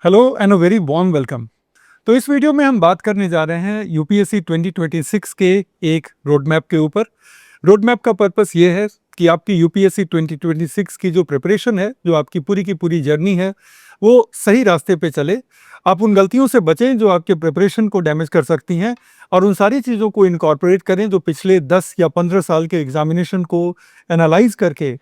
Hello and a very warm welcome. तो इस video में हम बात करने जा रहे हैं यूपीएससी 2026 के एक रोड मैप के ऊपर। रोड मैप का पर्पस ये है कि आपकी यूपीएससी 2026 की जो प्रिपरेशन है, जो आपकी पूरी की पूरी जर्नी है, वो सही रास्ते पे चले। आप उन गलतियों से बचें जो आपके प्रिपरेशन को डैमेज कर सकती हैं, और उन सारी चीज़ों को इनकॉर्पोरेट करें जो पिछले 10 या 15 साल के एग्जामिनेशन को एनालाइज करके,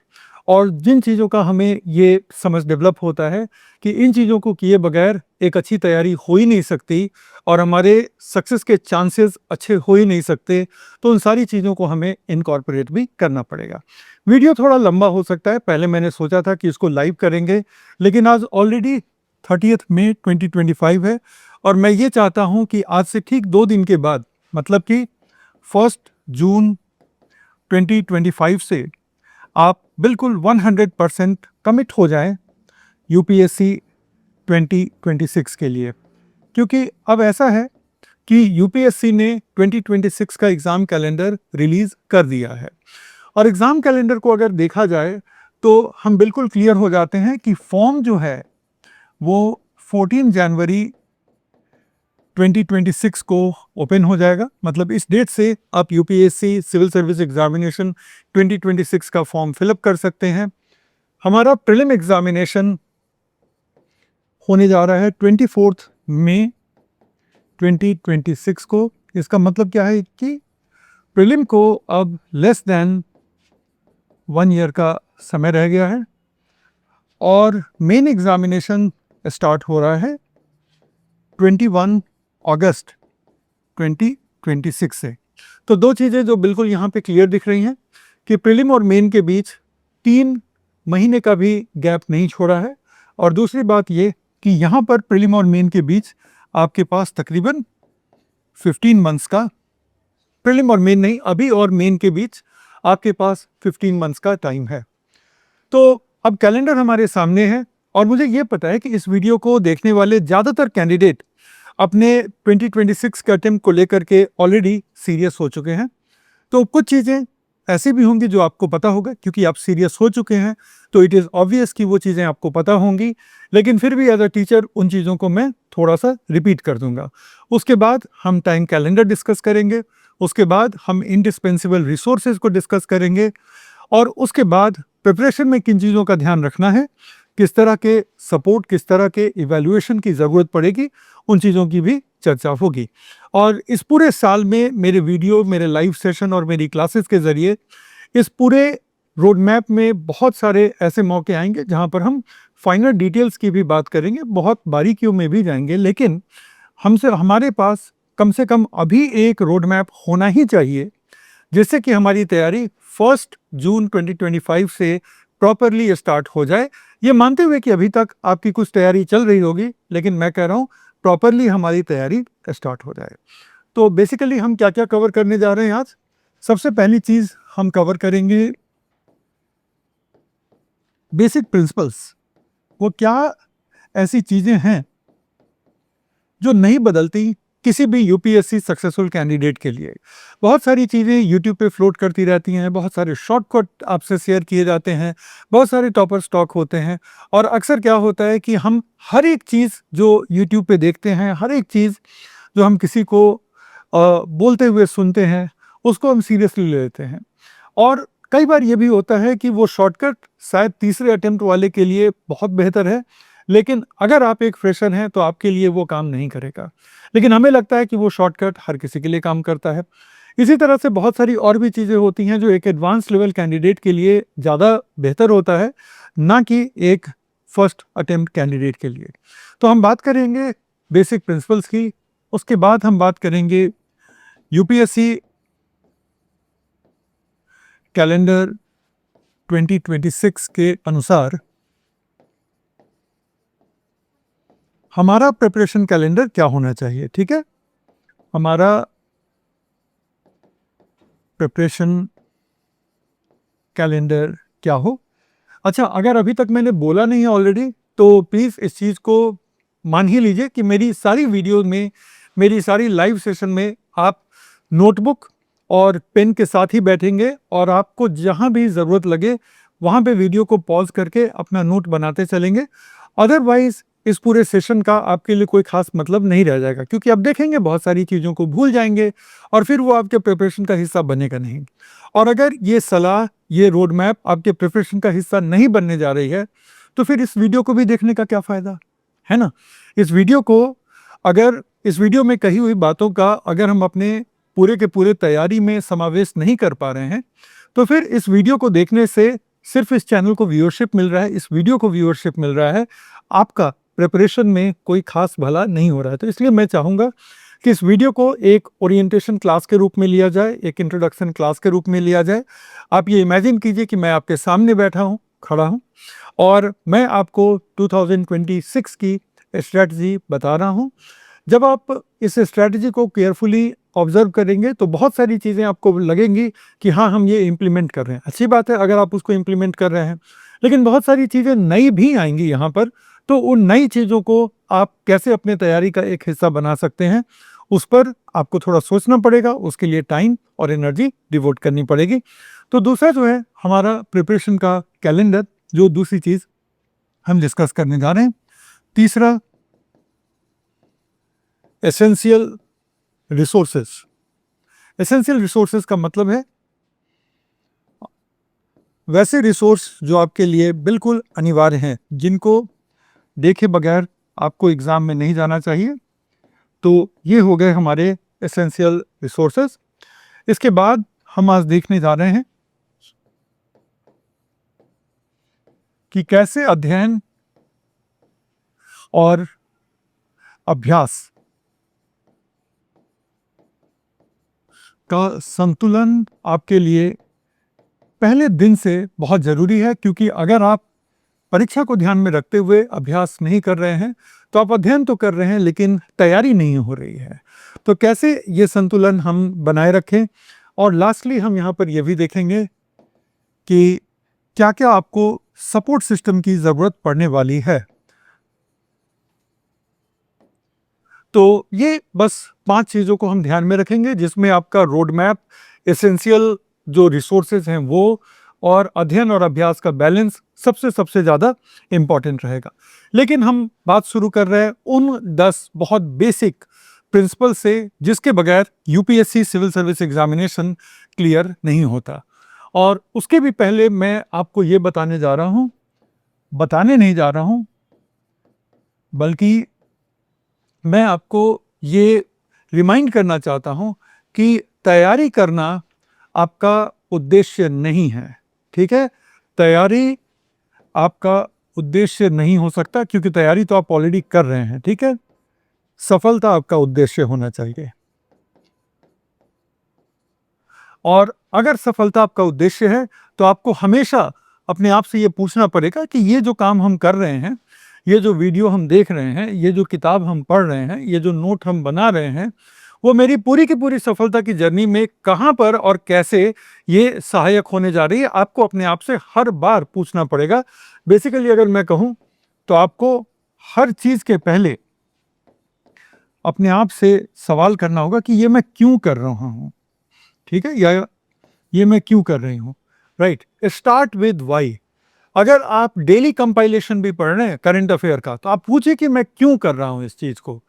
और जिन चीज़ों का हमें ये समझ डेवलप होता है कि इन चीज़ों को किए बगैर एक अच्छी तैयारी हो ही नहीं सकती और हमारे सक्सेस के चांसेस अच्छे हो ही नहीं सकते, तो उन सारी चीज़ों को हमें इनकॉर्पोरेट भी करना पड़ेगा। वीडियो थोड़ा लंबा हो सकता है, पहले मैंने सोचा था कि इसको लाइव करेंगे, लेकिन आज ऑलरेडी 30 मई 2025 है, और मैं ये चाहता हूँ कि आज से ठीक 2 दिन के बाद, मतलब कि 1 जून 2025 से आप बिल्कुल 100% कमिट हो जाएं यूपीएससी 2026 के लिए। क्योंकि अब ऐसा है कि यूपीएससी ने 2026 का एग्ज़ाम कैलेंडर रिलीज़ कर दिया है, और एग्ज़ाम कैलेंडर को अगर देखा जाए तो हम बिल्कुल क्लियर हो जाते हैं कि फॉर्म जो है वो 14 जनवरी 2026 को ओपन हो जाएगा। मतलब इस डेट से आप यूपीएससी सिविल सर्विस एग्जामिनेशन 2026 का फॉर्म फिलअप कर सकते हैं। हमारा प्रीलिम एग्जामिनेशन होने जा रहा है 24 मई 2026 को। इसका मतलब क्या है कि प्रीलिम को अब लेस देन 1 ईयर का समय रह गया है, और मेन एग्जामिनेशन स्टार्ट हो रहा है 21 अगस्त 2026 से। तो दो चीज़ें जो बिल्कुल यहाँ पे क्लियर दिख रही हैं कि प्रीलिम और मेन के बीच 3 महीने का भी गैप नहीं छोड़ा है, और दूसरी बात ये कि यहाँ पर प्रीलिम और मेन के बीच आपके पास तकरीबन 15 मंथ्स का, प्रीलिम और मेन नहीं, अभी और मेन के बीच आपके पास 15 मंथ्स का टाइम है। तो अब कैलेंडर हमारे सामने है, और मुझे ये पता है कि इस वीडियो को देखने वाले ज़्यादातर कैंडिडेट अपने 2026 के अटेम्प्ट को लेकर के ऑलरेडी सीरियस हो चुके हैं। तो कुछ चीज़ें ऐसी भी होंगी जो आपको पता होगा, क्योंकि आप सीरियस हो चुके हैं तो इट इज़ ऑब्वियस कि वो चीज़ें आपको पता होंगी, लेकिन फिर भी एज अ टीचर उन चीज़ों को मैं थोड़ा सा रिपीट कर दूंगा। उसके बाद हम टाइम कैलेंडर डिस्कस करेंगे, उसके बाद हम इंडिस्पेंसिबल रिसोर्सेज को डिस्कस करेंगे, और उसके बाद प्रिपरेशन में किन चीज़ों का ध्यान रखना है, किस तरह के सपोर्ट, किस तरह के इवैल्यूएशन की ज़रूरत पड़ेगी, उन चीज़ों की भी चर्चा होगी। और इस पूरे साल में मेरे वीडियो, मेरे लाइव सेशन और मेरी क्लासेस के ज़रिए इस पूरे रोड मैप में बहुत सारे ऐसे मौके आएंगे जहां पर हम फाइनल डिटेल्स की भी बात करेंगे, बहुत बारीकियों में भी जाएंगे, लेकिन हमारे पास कम से कम अभी एक रोड मैप होना ही चाहिए, जिससे कि हमारी तैयारी 1 जून 2025 से प्रॉपरली स्टार्ट हो जाए। ये मानते हुए कि अभी तक आपकी कुछ तैयारी चल रही होगी, लेकिन मैं कह रहा हूँ प्रॉपरली हमारी तैयारी स्टार्ट हो जाए। तो बेसिकली हम क्या क्या कवर करने जा रहे हैं आज। सबसे पहली चीज़ हम कवर करेंगे बेसिक प्रिंसिपल्स। वो क्या ऐसी चीज़ें हैं जो नहीं बदलती किसी भी यूपीएससी सक्सेसफुल कैंडिडेट के लिए। बहुत सारी चीज़ें यूट्यूब पे फ्लोट करती रहती हैं, बहुत सारे शॉर्टकट आपसे शेयर किए जाते हैं, बहुत सारे टॉपर स्टॉक होते हैं, और अक्सर क्या होता है कि हम हर एक चीज़ जो यूट्यूब पे देखते हैं, हर एक चीज़ जो हम किसी को बोलते हुए सुनते हैं, उसको हम सीरियसली ले लेते हैं। और कई बार ये भी होता है कि वो शॉर्टकट शायद तीसरे अटेम्प्ट वाले के लिए बहुत बेहतर है, लेकिन अगर आप एक फ्रेशर हैं तो आपके लिए वो काम नहीं करेगा। लेकिन हमें लगता है कि वो शॉर्टकट हर किसी के लिए काम करता है। इसी तरह से बहुत सारी और भी चीज़ें होती हैं जो एक एडवांस लेवल कैंडिडेट के लिए ज़्यादा बेहतर होता है, ना कि एक फर्स्ट अटेम्प्ट कैंडिडेट के लिए। तो हम बात करेंगे बेसिक प्रिंसिपल्स की, उसके बाद हम बात करेंगे यूपीएससी कैलेंडर 2026 के अनुसार हमारा प्रिपरेशन कैलेंडर क्या होना चाहिए। ठीक है, हमारा प्रिपरेशन कैलेंडर क्या हो। अच्छा, अगर अभी तक मैंने बोला नहीं है ऑलरेडी, तो प्लीज़ इस चीज़ को मान ही लीजिए कि मेरी सारी वीडियो में, मेरी सारी लाइव सेशन में आप नोटबुक और पेन के साथ ही बैठेंगे, और आपको जहाँ भी ज़रूरत लगे वहाँ पे वीडियो को पॉज करके अपना नोट बनाते चलेंगे। अदरवाइज़ इस पूरे सेशन का आपके लिए कोई खास मतलब नहीं रह जाएगा, क्योंकि आप देखेंगे बहुत सारी चीज़ों को भूल जाएंगे और फिर वो आपके प्रिपरेशन का हिस्सा बनेगा नहीं। और अगर ये सलाह, ये रोड मैप आपके प्रिपरेशन का हिस्सा नहीं बनने जा रही है, तो फिर इस वीडियो को भी देखने का क्या फ़ायदा, है ना? इस वीडियो में कही हुई बातों का अगर हम अपने पूरे के पूरे तैयारी में समावेश नहीं कर पा रहे हैं, तो फिर इस वीडियो को देखने से सिर्फ इस चैनल को व्यूअरशिप मिल रहा है, इस वीडियो को व्यूअरशिप मिल रहा है, आपका प्रिपरेशन में कोई खास भला नहीं हो रहा है। तो इसलिए मैं चाहूँगा कि इस वीडियो को एक ओरिएंटेशन क्लास के रूप में लिया जाए, एक इंट्रोडक्शन क्लास के रूप में लिया जाए। आप ये इमेजिन कीजिए कि मैं आपके सामने बैठा हूँ, खड़ा हूँ, और मैं आपको 2026 की स्ट्रैटेजी बता रहा हूँ। जब आप इस स्ट्रैटेजी को केयरफुली ऑब्जर्व करेंगे तो बहुत सारी चीज़ें आपको लगेंगी कि हाँ, हम ये इम्प्लीमेंट कर रहे हैं। अच्छी बात है अगर आप उसको इम्प्लीमेंट कर रहे हैं, लेकिन बहुत सारी चीज़ें नई भी आएंगी यहाँ पर। तो उन नई चीज़ों को आप कैसे अपने तैयारी का एक हिस्सा बना सकते हैं, उस पर आपको थोड़ा सोचना पड़ेगा, उसके लिए टाइम और एनर्जी डिवोट करनी पड़ेगी। तो दूसरा जो है हमारा प्रिपरेशन का कैलेंडर, जो दूसरी चीज़ हम डिस्कस करने जा रहे हैं। तीसरा, एसेंशियल रिसोर्सेज। एसेंशियल रिसोर्सेज का मतलब है वैसे रिसोर्स जो आपके लिए बिल्कुल अनिवार्य हैं, जिनको देखे बगैर आपको एग्ज़ाम में नहीं जाना चाहिए। तो ये हो गए हमारे एसेंशियल रिसोर्सेज। इसके बाद हम आज देखने जा रहे हैं कि कैसे अध्ययन और अभ्यास का संतुलन आपके लिए पहले दिन से बहुत ज़रूरी है। क्योंकि अगर आप परीक्षा को ध्यान में रखते हुए अभ्यास नहीं कर रहे हैं, तो आप अध्ययन तो कर रहे हैं लेकिन तैयारी नहीं हो रही है। तो कैसे ये संतुलन हम बनाए रखें, और लास्टली हम यहाँ पर यह भी देखेंगे कि क्या क्या आपको सपोर्ट सिस्टम की ज़रूरत पड़ने वाली है। तो ये बस 5 चीज़ों को हम ध्यान में रखेंगे, जिसमें आपका रोड मैप, एसेंशियल जो रिसोर्सेज हैं वो, और अध्ययन और अभ्यास का बैलेंस सबसे ज़्यादा इम्पॉर्टेंट रहेगा। लेकिन हम बात शुरू कर रहे हैं उन 10 बहुत बेसिक प्रिंसिपल से, जिसके बगैर UPSC civil service examination clear नहीं होता। और उसके भी पहले मैं आपको ये बताने नहीं जा रहा हूँ, बल्कि मैं आपको ये रिमाइंड करना चाहता हूँ कि तैयारी करना आपका उद्देश्य नहीं है, ठीक है? तैयारी आपका उद्देश्य नहीं हो सकता, क्योंकि तैयारी तो आप ऑलरेडी कर रहे हैं, ठीक है? सफलता आपका उद्देश्य होना चाहिए। और अगर सफलता आपका उद्देश्य है, तो आपको हमेशा अपने आप से ये पूछना पड़ेगा कि ये जो काम हम कर रहे हैं, ये जो वीडियो हम देख रहे हैं, ये जो किताब हम पढ़ रहे हैं, ये जो नोट हम बना रहे हैं, वो मेरी पूरी की पूरी सफलता की जर्नी में कहाँ पर और कैसे ये सहायक होने जा रही है। आपको अपने आप से हर बार पूछना पड़ेगा। बेसिकली अगर मैं कहूँ तो आपको हर चीज़ के पहले अपने आप से सवाल करना होगा कि ये मैं क्यों कर रहा हूँ, ठीक है? या ये मैं क्यों कर रही हूँ, राइट? Start with Y. अगर आप डेली कंपाइलेशन भी पढ़ रहे हैं करंट अफेयर का, तो आप पूछिए कि मैं क्यों कर रहा हूँ इस चीज़ को।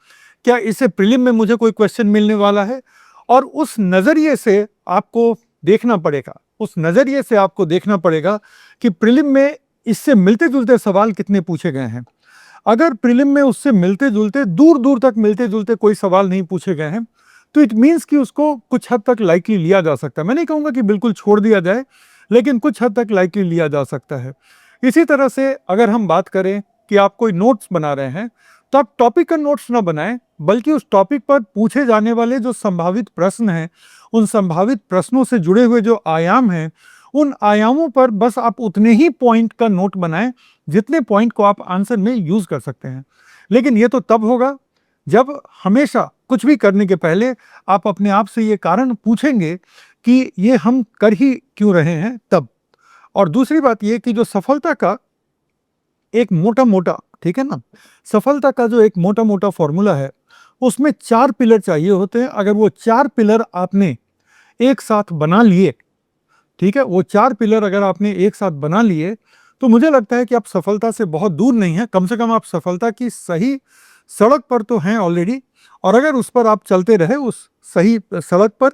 क्या इससे प्रीलिम में मुझे कोई क्वेश्चन मिलने वाला है? और उस नज़रिए से आपको देखना पड़ेगा कि प्रीलिम में इससे मिलते जुलते सवाल कितने पूछे गए हैं। अगर प्रीलिम में उससे मिलते जुलते, दूर दूर तक मिलते जुलते कोई सवाल नहीं पूछे गए हैं, तो इट मीन्स कि उसको कुछ हद तक लाइकली लिया जा सकता है। मैं नहीं कहूँगा कि बिल्कुल छोड़ दिया जाए, लेकिन कुछ हद तक लाइकली लिया जा सकता है। इसी तरह से अगर हम बात करें कि आप कोई नोट्स बना रहे हैं, तो आप टॉपिक का नोट्स ना बनाएं, बल्कि उस टॉपिक पर पूछे जाने वाले जो संभावित प्रश्न हैं, उन संभावित प्रश्नों से जुड़े हुए जो आयाम हैं, उन आयामों पर बस आप उतने ही पॉइंट का नोट बनाएं जितने पॉइंट को आप आंसर में यूज कर सकते हैं। लेकिन ये तो तब होगा जब हमेशा कुछ भी करने के पहले आप अपने आप से ये कारण पूछेंगे कि ये हम कर ही क्यों रहे हैं, तब। और दूसरी बात ये कि जो सफलता का एक मोटा, ठीक है ना, सफलता का जो एक मोटा फॉर्मूला है, उसमें 4 पिलर चाहिए होते हैं। अगर वो 4 पिलर आपने एक साथ बना लिए, ठीक है, वो 4 पिलर अगर आपने एक साथ बना लिए, तो मुझे लगता है कि आप सफलता से बहुत दूर नहीं हैं। कम से कम आप सफलता की सही सड़क पर तो हैं ऑलरेडी, और अगर उस पर आप चलते रहे उस सही सड़क पर,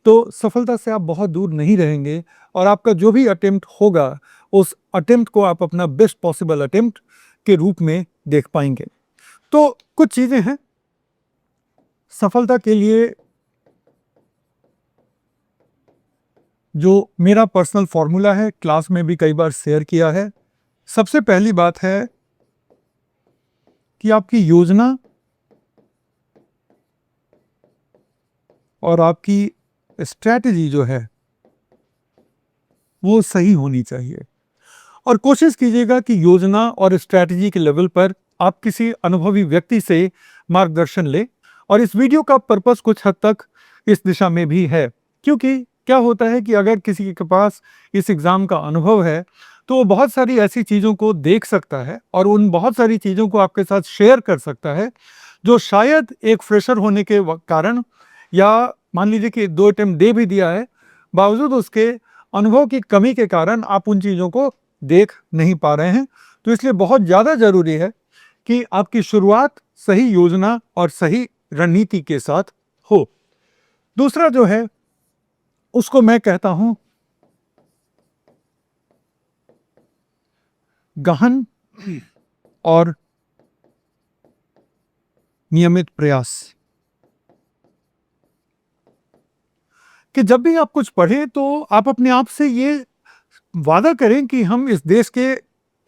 तो सफलता से आप बहुत दूर नहीं रहेंगे, और आपका जो भी अटेम्प्ट होगा उस अटेम्प्ट को आप अपना बेस्ट पॉसिबल अटेम्प्ट के रूप में देख पाएंगे। तो कुछ चीज़ें हैं सफलता के लिए जो मेरा पर्सनल फॉर्मूला है, क्लास में भी कई बार शेयर किया है। सबसे पहली बात है कि आपकी योजना और आपकी स्ट्रैटेजी जो है वो सही होनी चाहिए, और कोशिश कीजिएगा कि योजना और स्ट्रैटेजी के लेवल पर आप किसी अनुभवी व्यक्ति से मार्गदर्शन लें। और इस वीडियो का पर्पस कुछ हद तक इस दिशा में भी है, क्योंकि क्या होता है कि अगर किसी के पास इस एग्ज़ाम का अनुभव है तो वो बहुत सारी ऐसी चीज़ों को देख सकता है और उन बहुत सारी चीज़ों को आपके साथ शेयर कर सकता है, जो शायद एक फ्रेशर होने के कारण, या मान लीजिए कि 2 अटेम्प्ट दे भी दिया है, बावजूद उसके अनुभव की कमी के कारण आप उन चीज़ों को देख नहीं पा रहे हैं। तो इसलिए बहुत ज़्यादा ज़रूरी है कि आपकी शुरुआत सही योजना और सही रणनीति के साथ हो। दूसरा जो है उसको मैं कहता हूं गहन और नियमित प्रयास। कि जब भी आप कुछ पढ़ें तो आप अपने आप से ये वादा करें कि हम इस देश के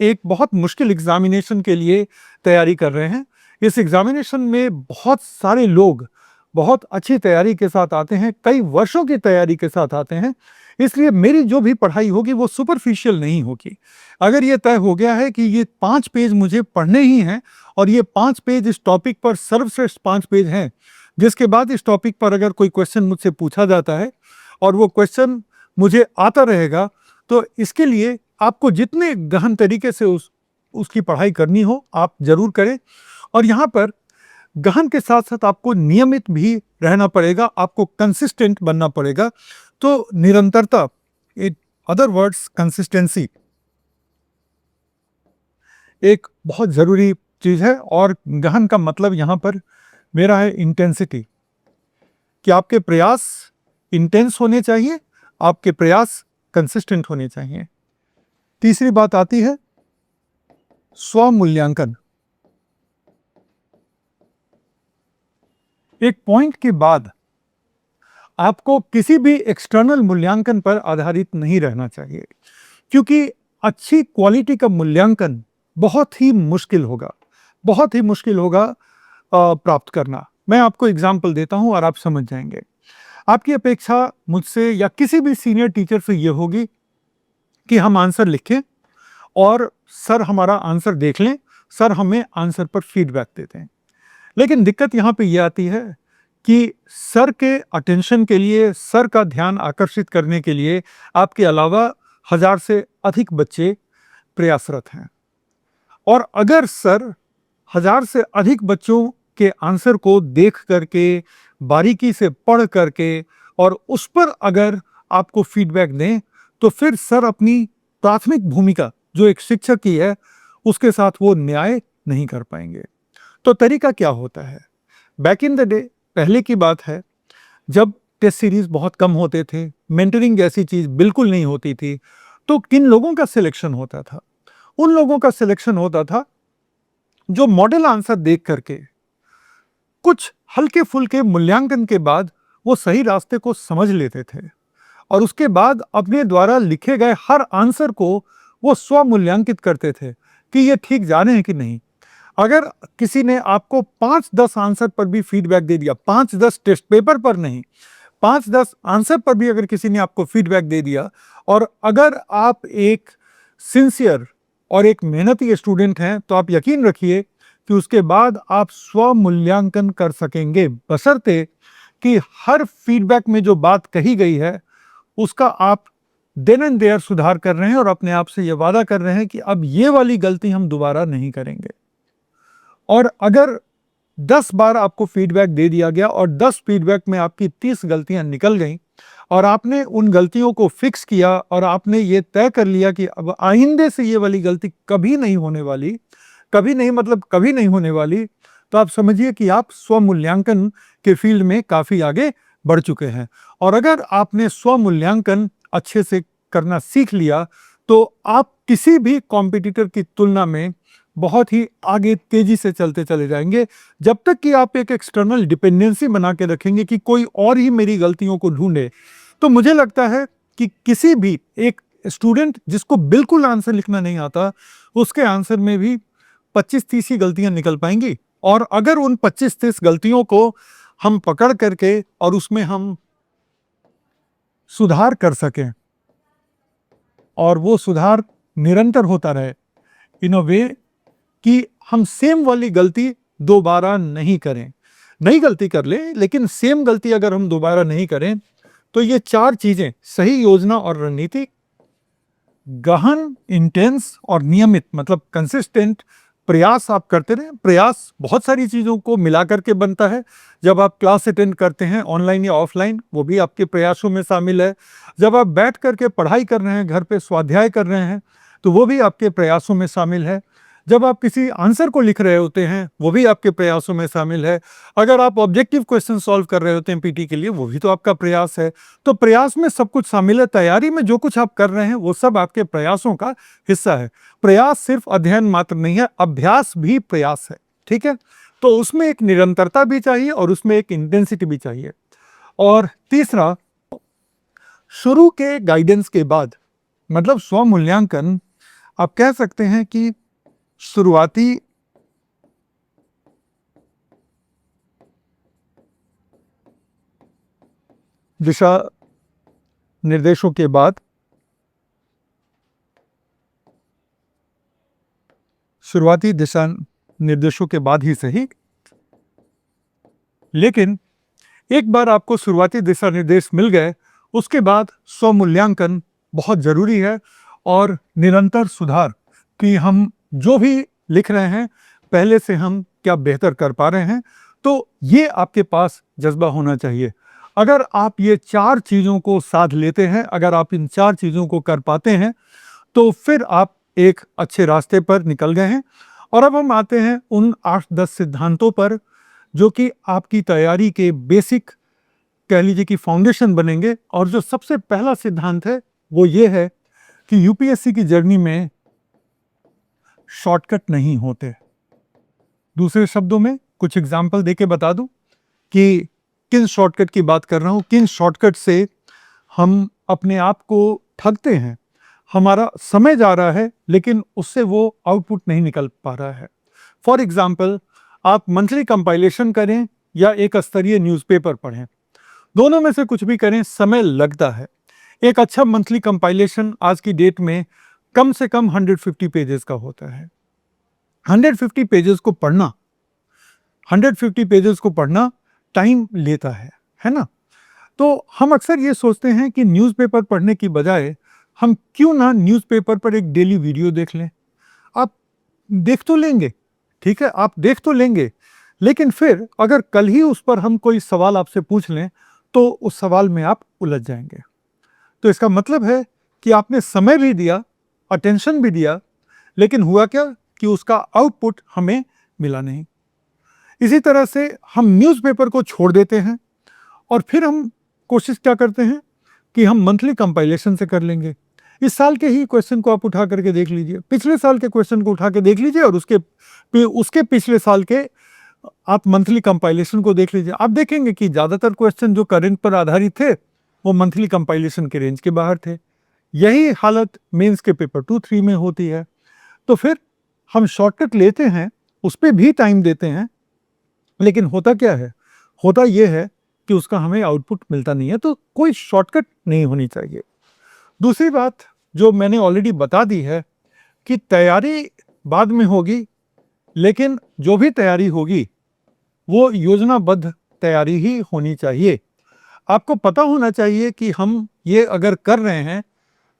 एक बहुत मुश्किल एग्जामिनेशन के लिए तैयारी कर रहे हैं। इस एग्जामिनेशन में बहुत सारे लोग बहुत अच्छी तैयारी के साथ आते हैं, कई वर्षों की तैयारी के साथ आते हैं, इसलिए मेरी जो भी पढ़ाई होगी वो सुपरफिशियल नहीं होगी। अगर ये तय हो गया है कि ये 5 पेज मुझे पढ़ने ही हैं और ये 5 पेज इस टॉपिक पर सर्वश्रेष्ठ 5 पेज हैं, जिसके बाद इस टॉपिक पर अगर कोई क्वेश्चन मुझसे पूछा जाता है और वो क्वेश्चन मुझे आता रहेगा, तो इसके लिए आपको जितने गहन तरीके से उसकी पढ़ाई करनी हो आप ज़रूर करें। और यहाँ पर गहन के साथ साथ आपको नियमित भी रहना पड़ेगा, आपको कंसिस्टेंट बनना पड़ेगा। तो निरंतरता, इन अदर वर्ड्स कंसिस्टेंसी, एक बहुत ज़रूरी चीज़ है। और गहन का मतलब यहाँ पर मेरा है इंटेंसिटी, कि आपके प्रयास इंटेंस होने चाहिए, आपके प्रयास कंसिस्टेंट होने चाहिए। तीसरी बात आती है स्वमूल्यांकन। एक पॉइंट के बाद आपको किसी भी एक्सटर्नल मूल्यांकन पर आधारित नहीं रहना चाहिए, क्योंकि अच्छी क्वालिटी का मूल्यांकन बहुत ही मुश्किल होगा, बहुत ही मुश्किल होगा प्राप्त करना। मैं आपको एग्जाम्पल देता हूं और आप समझ जाएंगे। आपकी अपेक्षा मुझसे या किसी भी सीनियर टीचर से ये होगी कि हम आंसर लिखें और सर हमारा आंसर देख लें, सर हमें आंसर पर फीडबैक देते हैं। लेकिन दिक्कत यहाँ पे ये आती है कि सर के अटेंशन के लिए, सर का ध्यान आकर्षित करने के लिए आपके अलावा 1000 से अधिक बच्चे प्रयासरत हैं, और अगर सर 1000 से अधिक बच्चों के आंसर को देख करके, बारीकी से पढ़ करके और उस पर अगर आपको फीडबैक दें, तो फिर सर अपनी प्राथमिक भूमिका जो एक शिक्षक की है उसके साथ वो न्याय नहीं कर पाएंगे। तो तरीका क्या होता है? बैक इन द डे, पहले की बात है जब टेस्ट सीरीज बहुत कम होते थे, मेंटरिंग जैसी चीज बिल्कुल नहीं होती थी, तो किन लोगों का सिलेक्शन होता था? उन लोगों का सिलेक्शन होता था जो मॉडल आंसर देख करके कुछ हल्के फुल्के मूल्यांकन के बाद वो सही रास्ते को समझ लेते थे, और उसके बाद अपने द्वारा लिखे गए हर आंसर को वो स्वमूल्यांकित करते थे कि ये ठीक जा रहे हैं कि नहीं। अगर किसी ने आपको 5-10 आंसर पर भी फीडबैक दे दिया, 5-10 टेस्ट पेपर पर नहीं, 5-10 आंसर पर भी अगर किसी ने आपको फीडबैक दे दिया, और अगर आप एक सिंसियर और एक मेहनती स्टूडेंट हैं, तो आप यकीन रखिए कि उसके बाद आप स्वमूल्यांकन कर सकेंगे, बशर्ते कि हर फीडबैक में जो बात कही गई है उसका आप देन एंड देयर सुधार कर रहे हैं और अपने आप से यह वादा कर रहे हैं कि अब ये वाली गलती हम दोबारा नहीं करेंगे। और अगर 10 बार आपको फीडबैक दे दिया गया और 10 फीडबैक में आपकी 30 गलतियां निकल गई, और आपने उन गलतियों को फिक्स किया और आपने ये तय कर लिया कि अब आइंदे से ये वाली गलती कभी नहीं होने वाली, कभी नहीं मतलब कभी नहीं होने वाली, तो आप समझिए कि आप स्वमूल्यांकन के फील्ड में काफ़ी आगे बढ़ चुके हैं। और अगर आपने स्वमूल्यांकन अच्छे से करना सीख लिया, तो आप किसी भी कॉम्पिटिटर की तुलना में बहुत ही आगे तेजी से चलते चले जाएंगे, जब तक कि आप एक एक्सटर्नल डिपेंडेंसी बना के रखेंगे कि कोई और ही मेरी गलतियों को ढूंढे। तो मुझे लगता है कि किसी भी एक स्टूडेंट जिसको बिल्कुल आंसर लिखना नहीं आता, उसके आंसर में भी 25-30 ही गलतियां निकल पाएंगी। और अगर उन 25-30 गलतियों को हम पकड़ करके और उसमें हम सुधार कर सकें और वो सुधार निरंतर होता रहे इन अ वे कि हम सेम वाली गलती दोबारा नहीं करें। नई गलती कर लें, लेकिन सेम गलती अगर हम दोबारा नहीं करें, तो ये 4 चीजें, सही योजना और रणनीति, गहन, इंटेंस और नियमित मतलब कंसिस्टेंट प्रयास आप करते रहें। प्रयास बहुत सारी चीज़ों को मिला करके बनता है। जब आप क्लास अटेंड करते हैं ऑनलाइन या ऑफलाइन, वो भी आपके प्रयासों में शामिल है। जब आप बैठ करके पढ़ाई कर रहे हैं, घर पे स्वाध्याय कर रहे हैं, तो वो भी आपके प्रयासों में शामिल है। जब आप किसी आंसर को लिख रहे होते हैं, वो भी आपके प्रयासों में शामिल है। अगर आप ऑब्जेक्टिव क्वेश्चन सॉल्व कर रहे होते हैं पीटी के लिए, वो भी तो आपका प्रयास है। तो प्रयास में सब कुछ शामिल है। तैयारी में जो कुछ आप कर रहे हैं, वो सब आपके प्रयासों का हिस्सा है। प्रयास सिर्फ अध्ययन मात्र नहीं है, अभ्यास भी प्रयास है। ठीक है, तो उसमें एक निरंतरता भी चाहिए और उसमें एक इंटेंसिटी भी चाहिए। और तीसरा, शुरू के गाइडेंस के बाद मतलब स्वमूल्यांकन, आप कह सकते हैं कि शुरुआती दिशा निर्देशों के बाद, शुरुआती दिशा निर्देशों के बाद ही सही, लेकिन एक बार आपको शुरुआती दिशा निर्देश मिल गए, उसके बाद स्वमूल्यांकन बहुत ज़रूरी है और निरंतर सुधार कि हम जो भी लिख रहे हैं, पहले से हम क्या बेहतर कर पा रहे हैं। तो ये आपके पास जज्बा होना चाहिए। अगर आप ये 4 चीज़ों को साध लेते हैं, अगर आप इन 4 चीज़ों को कर पाते हैं, तो फिर आप एक अच्छे रास्ते पर निकल गए हैं। और अब हम आते हैं उन 8-10 सिद्धांतों पर, जो कि आपकी तैयारी के बेसिक कह लीजिए कि फाउंडेशन बनेंगे। और जो सबसे पहला सिद्धांत है, वो ये है कि यूपीएससी की जर्नी में शॉर्टकट नहीं होते। दूसरे शब्दों में कुछ एग्जाम्पल देके बता दूं कि किन शॉर्टकट की बात कर रहा हूं, किन शॉर्टकट से हम अपने आप को ठगते हैं। हमारा समय जा रहा है, लेकिन उससे वो आउटपुट नहीं निकल पा रहा है। फॉर एग्जाम्पल, आप मंथली कंपाइलेशन करें या एक स्तरीय न्यूज़पेपर पढ़ें, दोनों में से कुछ भी करें, समय लगता है। एक अच्छा मंथली कंपाइलेशन आज की डेट में कम से कम 150 पेजेस का होता है। 150 पेजेस को पढ़ना 150 पेजेस को पढ़ना टाइम लेता है ना। तो हम अक्सर ये सोचते हैं कि न्यूज़पेपर पढ़ने की बजाय हम क्यों ना न्यूज़पेपर पर एक डेली वीडियो देख लें। आप देख तो लेंगे, ठीक है, आप देख तो लेंगे, लेकिन फिर अगर कल ही उस पर हम कोई सवाल आपसे पूछ लें, तो उस सवाल में आप उलझ जाएंगे। तो इसका मतलब है कि आपने समय भी दिया, अटेंशन भी दिया, लेकिन हुआ क्या कि उसका आउटपुट हमें मिला नहीं। इसी तरह से हम न्यूज़पेपर को छोड़ देते हैं और फिर हम कोशिश क्या करते हैं कि हम मंथली कंपाइलेशन से कर लेंगे। इस साल के ही क्वेश्चन को आप उठा करके देख लीजिए, पिछले साल के क्वेश्चन को उठा के देख लीजिए और उसके पिछले साल के आप मंथली कंपाइलेशन को देख लीजिए। आप देखेंगे कि ज़्यादातर क्वेश्चन जो करंट पर आधारित थे, वो मंथली कंपाइलेशन के रेंज के बाहर थे। यही हालत मेंस के पेपर 2-3 में होती है। तो फिर हम शॉर्टकट लेते हैं, उस पर भी टाइम देते हैं, लेकिन होता क्या है, होता यह है कि उसका हमें आउटपुट मिलता नहीं है। तो कोई शॉर्टकट नहीं होनी चाहिए। दूसरी बात जो मैंने ऑलरेडी बता दी है कि तैयारी बाद में होगी, लेकिन जो भी तैयारी होगी वो योजनाबद्ध तैयारी ही होनी चाहिए। आपको पता होना चाहिए कि हम ये अगर कर रहे हैं,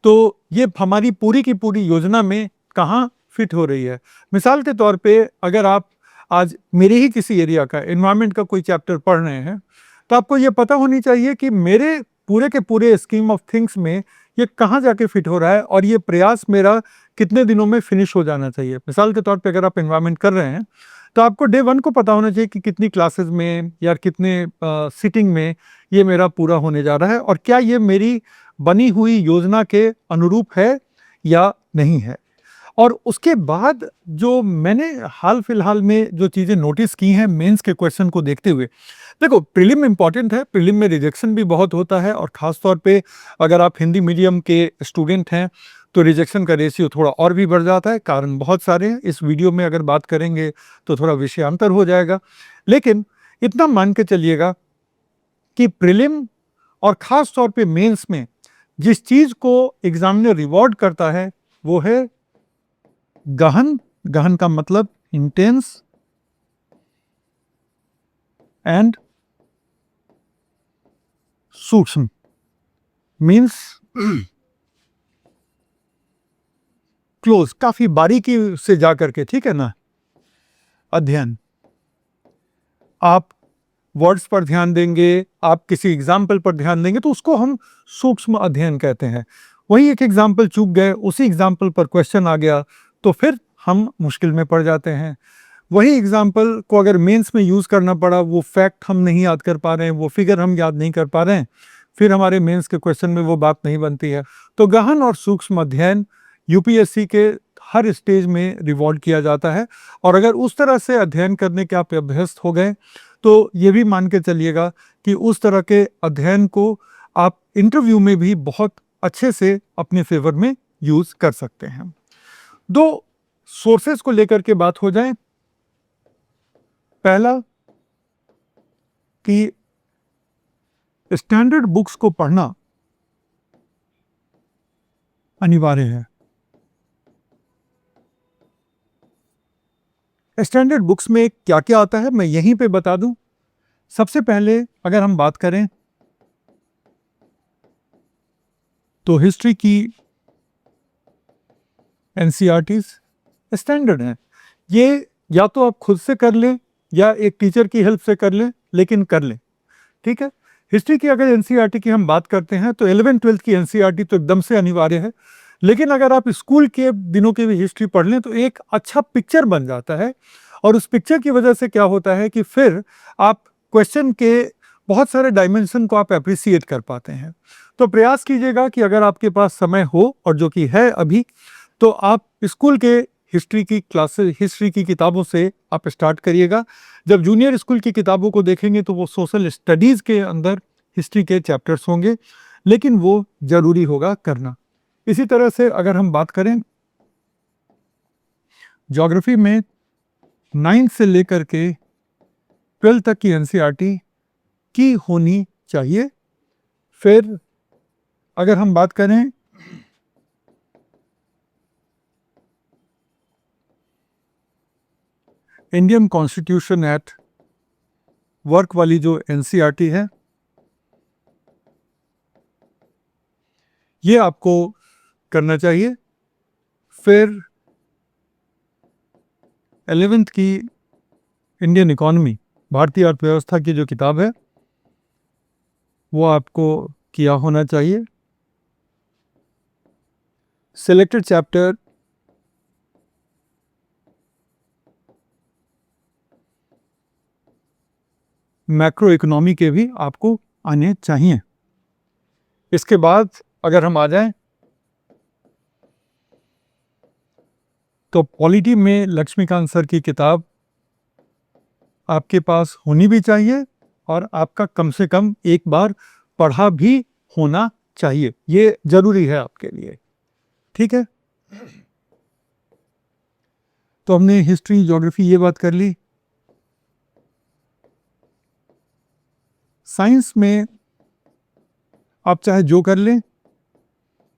तो ये हमारी पूरी की पूरी योजना में कहाँ फिट हो रही है। मिसाल के तौर पे, अगर आप आज मेरे ही किसी एरिया का एनवायरनमेंट का कोई चैप्टर पढ़ रहे हैं, तो आपको ये पता होनी चाहिए कि मेरे पूरे के पूरे स्कीम ऑफ थिंग्स में ये कहाँ जाके फिट हो रहा है और ये प्रयास मेरा कितने दिनों में फिनिश हो जाना चाहिए। मिसाल के तौर पे अगर आप एनवायरनमेंट कर रहे हैं तो आपको डे 1 को पता होना चाहिए कि कितनी क्लासेस में या कितने सिटिंग में ये मेरा पूरा होने जा रहा है और क्या ये मेरी बनी हुई योजना के अनुरूप है या नहीं है। और उसके बाद जो मैंने हाल फिलहाल में जो चीज़ें नोटिस की हैं मेंस के क्वेश्चन को देखते हुए, देखो प्रीलिम इम्पॉर्टेंट है, प्रीलिम में रिजेक्शन भी बहुत होता है और ख़ास तौर पे अगर आप हिंदी मीडियम के स्टूडेंट हैं तो रिजेक्शन का रेशियो थोड़ा और भी बढ़ जाता है। कारण बहुत सारे हैं, इस वीडियो में अगर बात करेंगे तो थोड़ा विषयांतर हो जाएगा। लेकिन इतना मान के चलिएगा कि प्रीलिम और ख़ास तौर पे मेंस में जिस चीज़ को एग्जामिनर रिवॉर्ड करता है वो है गहन। गहन का मतलब इंटेंस एंड सूक्ष्म, मीन्स क्लोज, काफी बारीकी से जाकर के, ठीक है ना, अध्ययन। आप वर्ड्स पर ध्यान देंगे, आप किसी एग्जाम्पल पर ध्यान देंगे तो उसको हम सूक्ष्म अध्ययन कहते हैं। वही एक एग्जाम्पल चूक गए, उसी एग्जाम्पल पर क्वेश्चन आ गया तो फिर हम मुश्किल में पड़ जाते हैं। वही एग्जाम्पल को अगर मेंस में यूज़ करना पड़ा, वो फैक्ट हम नहीं याद कर पा रहे हैं, वो फिगर हम याद नहीं कर पा रहे हैं, फिर हमारे मेंस के क्वेश्चन में वो बात नहीं बनती है। तो गहन और सूक्ष्म अध्ययन यूपीएससी के हर स्टेज में रिवॉर्ड किया जाता है और अगर उस तरह से अध्ययन करने के आप अभ्यस्त हो गए तो ये भी मान के चलिएगा कि उस तरह के अध्ययन को आप इंटरव्यू में भी बहुत अच्छे से अपने फेवर में यूज़ कर सकते हैं। दो सोर्सेज को लेकर के बात हो जाए। पहला कि स्टैंडर्ड बुक्स को पढ़ना अनिवार्य है। स्टैंडर्ड बुक्स में क्या क्या आता है मैं यहीं पे बता दूं। सबसे पहले अगर हम बात करें तो हिस्ट्री की एनसीईआरटीज स्टैंडर्ड हैं। ये या तो आप खुद से कर लें या एक टीचर की हेल्प से कर लें, लेकिन कर लें, ठीक है। हिस्ट्री की अगर एनसीईआरटी की हम बात करते हैं तो 11th-12th की एनसीईआरटी तो एकदम से अनिवार्य है, लेकिन अगर आप स्कूल के दिनों की भी हिस्ट्री पढ़ लें तो एक अच्छा पिक्चर बन जाता है और उस पिक्चर की वजह से क्या होता है कि फिर आप क्वेश्चन के बहुत सारे डायमेंशन को आप अप्रिसिएट कर पाते हैं। तो प्रयास कीजिएगा कि अगर आपके पास समय हो, और जो कि है अभी, तो आप स्कूल के हिस्ट्री की क्लासेस, हिस्ट्री की किताबों से आप स्टार्ट करिएगा। जब जूनियर स्कूल की किताबों को देखेंगे तो वो सोशल स्टडीज़ के अंदर हिस्ट्री के चैप्टर्स होंगे, लेकिन वो ज़रूरी होगा करना। इसी तरह से अगर हम बात करें ज्योग्राफी में 9th से लेकर के 12th तक की एनसीईआरटी की होनी चाहिए। फिर अगर हम बात करें इंडियन कॉन्स्टिट्यूशन एट वर्क वाली जो एनसीईआरटी है, ये आपको करना चाहिए। फिर 11th की इंडियन इकोनॉमी, भारतीय अर्थव्यवस्था की जो किताब है, वो आपको किया होना चाहिए। सिलेक्टेड चैप्टर मैक्रो इकोनॉमी के भी आपको आने चाहिए। इसके बाद अगर हम आ जाएं तो पॉलिटी में लक्ष्मीकांत सर की किताब आपके पास होनी भी चाहिए और आपका कम से कम एक बार पढ़ा भी होना चाहिए, ये जरूरी है आपके लिए, ठीक है। तो हमने हिस्ट्री, ज्योग्राफी ये बात कर ली। साइंस में आप चाहे जो कर लें,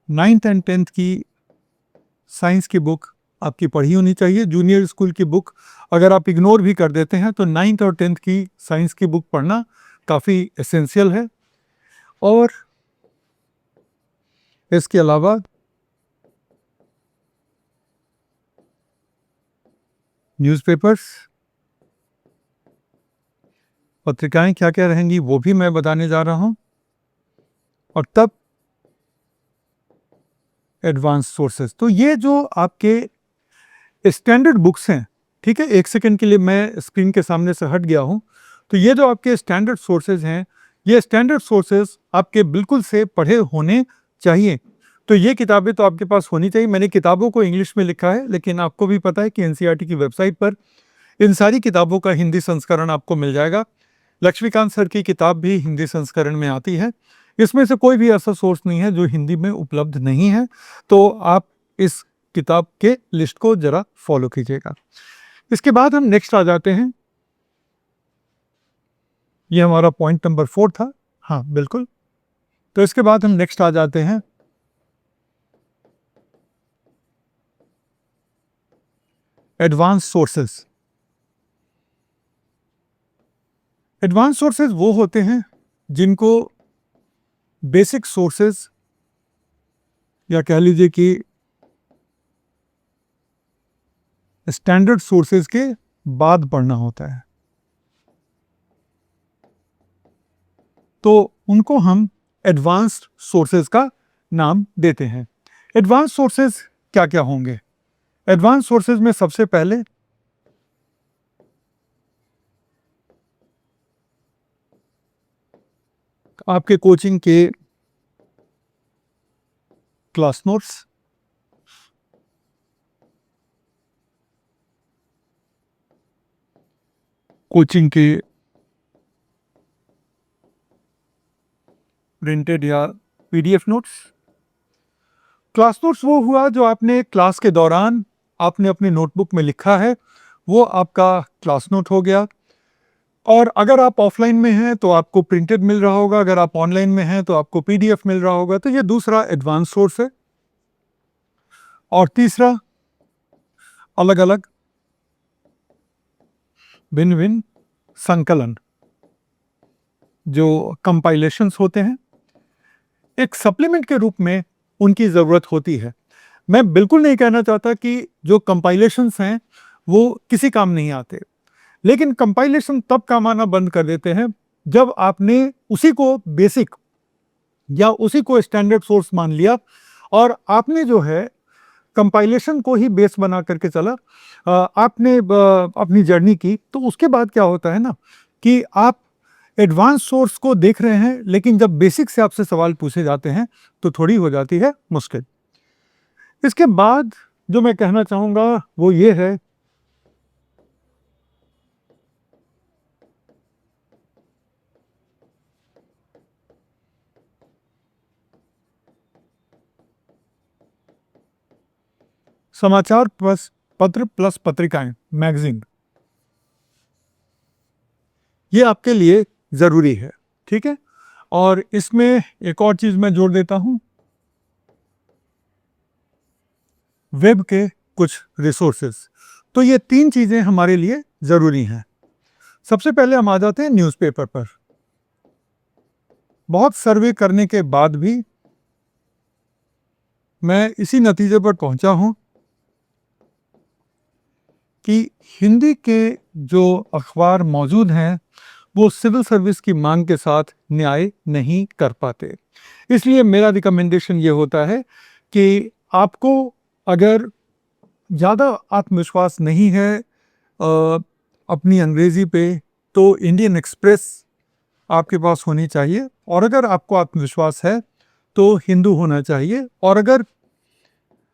9th एंड 10th की साइंस की बुक आपकी पढ़ी होनी चाहिए। जूनियर स्कूल की बुक अगर आप इग्नोर भी कर देते हैं तो 9th और 10th की साइंस की बुक पढ़ना काफ़ी एसेंशियल है। और इसके अलावा न्यूज़पेपर्स, पत्रिकाएं क्या क्या रहेंगी वो भी मैं बताने जा रहा हूं। और तब एडवांस सोर्सेज। तो ये जो आपके स्टैंडर्ड बुक्स हैं, ठीक है, एक सेकंड के लिए मैं स्क्रीन के सामने से हट गया हूं। तो ये जो आपके स्टैंडर्ड सोर्सेज हैं, ये स्टैंडर्ड सोर्सेज आपके बिल्कुल से पढ़े होने चाहिए। तो ये किताबें तो आपके पास होनी चाहिए। मैंने किताबों को इंग्लिश में लिखा है, लेकिन आपको भी पता है कि एनसीईआरटी की वेबसाइट पर इन सारी किताबों का हिंदी संस्करण आपको मिल जाएगा। लक्ष्मीकांत सर की किताब भी हिंदी संस्करण में आती है। इसमें से कोई भी ऐसा सोर्स नहीं है जो हिंदी में उपलब्ध नहीं है। तो आप इस किताब के लिस्ट को जरा फॉलो कीजिएगा। इसके बाद हम नेक्स्ट आ जाते हैं। ये हमारा पॉइंट नंबर 4 था। हाँ बिल्कुल। तो इसके बाद हम नेक्स्ट आ जाते हैं एडवांस सोर्सेस। एडवांस सोर्सेज वो होते हैं जिनको बेसिक सोर्सेज या कह लीजिए कि स्टैंडर्ड सोर्सेज के बाद पढ़ना होता है। तो उनको हम एडवांस्ड सोर्सेज का नाम देते हैं। एडवांस सोर्सेज क्या क्या होंगे? एडवांस सोर्सेज में सबसे पहले आपके कोचिंग के क्लास नोट्स, कोचिंग के प्रिंटेड या पीडीएफ नोट्स। क्लास नोट्स वो हुआ जो आपने क्लास के दौरान आपने अपनी नोटबुक में लिखा है, वो आपका क्लास नोट हो गया। और अगर आप ऑफलाइन में हैं तो आपको प्रिंटेड मिल रहा होगा, अगर आप ऑनलाइन में हैं तो आपको पीडीएफ मिल रहा होगा। तो ये दूसरा एडवांस सोर्स है। और तीसरा, अलग अलग भिन्न भिन्न संकलन जो कंपाइलेशंस होते हैं, एक सप्लीमेंट के रूप में उनकी ज़रूरत होती है। मैं बिल्कुल नहीं कहना चाहता कि जो कंपाइलेशंस हैं वो किसी काम नहीं आते, लेकिन कंपाइलेशन तब काम आना बंद कर देते हैं जब आपने उसी को बेसिक या उसी को स्टैंडर्ड सोर्स मान लिया और आपने जो है कंपाइलेशन को ही बेस बना करके चला, आपने अपनी जर्नी की। तो उसके बाद क्या होता है ना कि आप एडवांस सोर्स को देख रहे हैं, लेकिन जब बेसिक से आपसे सवाल पूछे जाते हैं तो थोड़ी हो जाती है मुश्किल। इसके बाद जो मैं कहना चाहूँगा वो ये है समाचार प्लस पत्र प्लस पत्रिकाएं, मैगजीन, ये आपके लिए ज़रूरी है, ठीक है। और इसमें एक और चीज़ मैं जोड़ देता हूँ, वेब के कुछ रिसोर्सेज। तो ये 3 चीज़ें हमारे लिए ज़रूरी हैं। सबसे पहले हम आ जाते हैं न्यूज़पेपर पर। बहुत सर्वे करने के बाद भी मैं इसी नतीजे पर पहुंचा हूं कि हिंदी के जो अखबार मौजूद हैं वो सिविल सर्विस की मांग के साथ न्याय नहीं कर पाते। इसलिए मेरा रिकमेंडेशन ये होता है कि आपको अगर ज़्यादा आत्मविश्वास नहीं है अपनी अंग्रेज़ी पे, तो इंडियन एक्सप्रेस आपके पास होनी चाहिए। और अगर आपको आत्मविश्वास है तो हिंदू होना चाहिए। और अगर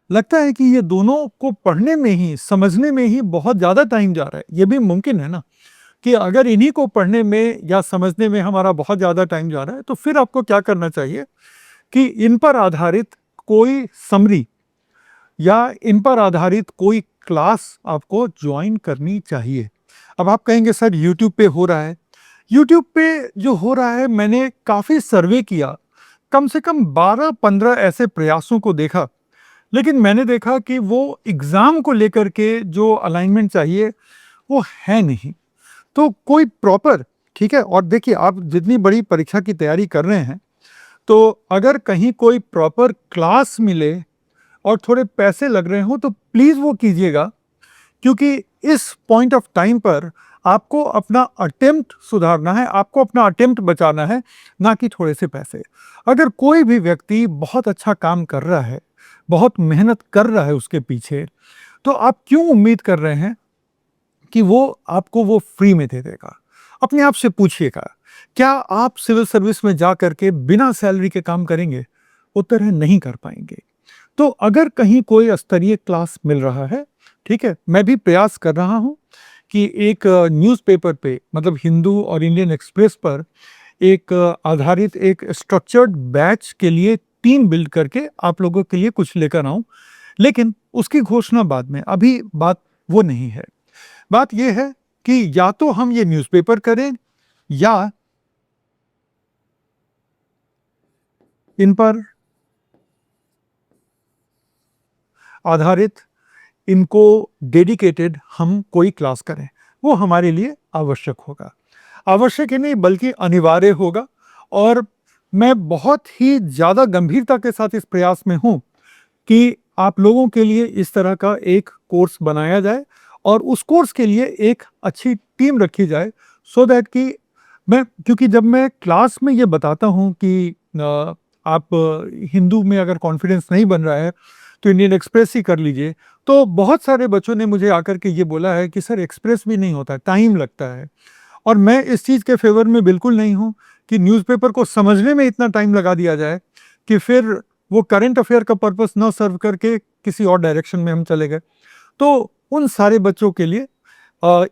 लगता है कि ये दोनों को पढ़ने में ही, समझने में ही बहुत ज़्यादा टाइम जा रहा है, ये भी मुमकिन है ना कि अगर इन्हीं को पढ़ने में या समझने में हमारा बहुत ज़्यादा टाइम जा रहा है, तो फिर आपको क्या करना चाहिए कि इन पर आधारित कोई समरी या इन पर आधारित कोई क्लास आपको ज्वाइन करनी चाहिए। अब आप कहेंगे सर यूट्यूब पे हो रहा है। यूट्यूब पे जो हो रहा है, मैंने काफ़ी सर्वे किया, कम से कम 12-15 ऐसे प्रयासों को देखा, लेकिन मैंने देखा कि वो एग्ज़ाम को लेकर के जो अलाइनमेंट चाहिए वो है नहीं। तो कोई प्रॉपर, ठीक है, और देखिए आप जितनी बड़ी परीक्षा की तैयारी कर रहे हैं, तो अगर कहीं कोई प्रॉपर क्लास मिले और थोड़े पैसे लग रहे हों तो प्लीज़ वो कीजिएगा, क्योंकि इस पॉइंट ऑफ टाइम पर आपको अपना अटेम्प्ट सुधारना है, आपको अपना अटेम्प्ट बचाना है, ना कि थोड़े से पैसे। अगर कोई भी व्यक्ति बहुत अच्छा काम कर रहा है, बहुत मेहनत कर रहा है उसके पीछे, तो आप क्यों उम्मीद कर रहे हैं कि वो आपको वो फ्री में दे देगा? अपने आप से पूछिएगा, क्या आप सिविल सर्विस में जा करके बिना सैलरी के काम करेंगे? उत्तर है नहीं कर पाएंगे। तो अगर कहीं कोई स्तरीय क्लास मिल रहा है, ठीक है, मैं भी प्रयास कर रहा हूँ कि एक न्यूज़पेपर पे, मतलब हिंदू और इंडियन एक्सप्रेस पर एक आधारित एक स्ट्रक्चर्ड बैच के लिए टीम बिल्ड करके आप लोगों के लिए कुछ लेकर आऊं, लेकिन उसकी घोषणा बाद में, अभी बात वो नहीं है। बात यह है कि या तो हम ये न्यूज़पेपर करें, या इन पर आधारित, इनको डेडिकेटेड हम कोई क्लास करें, वो हमारे लिए आवश्यक होगा। आवश्यक ही नहीं बल्कि अनिवार्य होगा। और मैं बहुत ही ज़्यादा गंभीरता के साथ इस प्रयास में हूँ कि आप लोगों के लिए इस तरह का एक कोर्स बनाया जाए और उस कोर्स के लिए एक अच्छी टीम रखी जाए, सो दैट कि मैं, क्योंकि जब मैं क्लास में ये बताता हूँ कि आप हिंदू में अगर कॉन्फिडेंस नहीं बन रहा है तो इंडियन एक्सप्रेस ही कर लीजिए, तो बहुत सारे बच्चों ने मुझे आकर के ये बोला है कि सर एक्सप्रेस भी नहीं होता, टाइम लगता है। और मैं इस चीज़ के फेवर में बिल्कुल नहीं हूँ कि न्यूज़पेपर को समझने में इतना टाइम लगा दिया जाए कि फिर वो करंट अफेयर का पर्पस न सर्व करके किसी और डायरेक्शन में हम चले गए। तो उन सारे बच्चों के लिए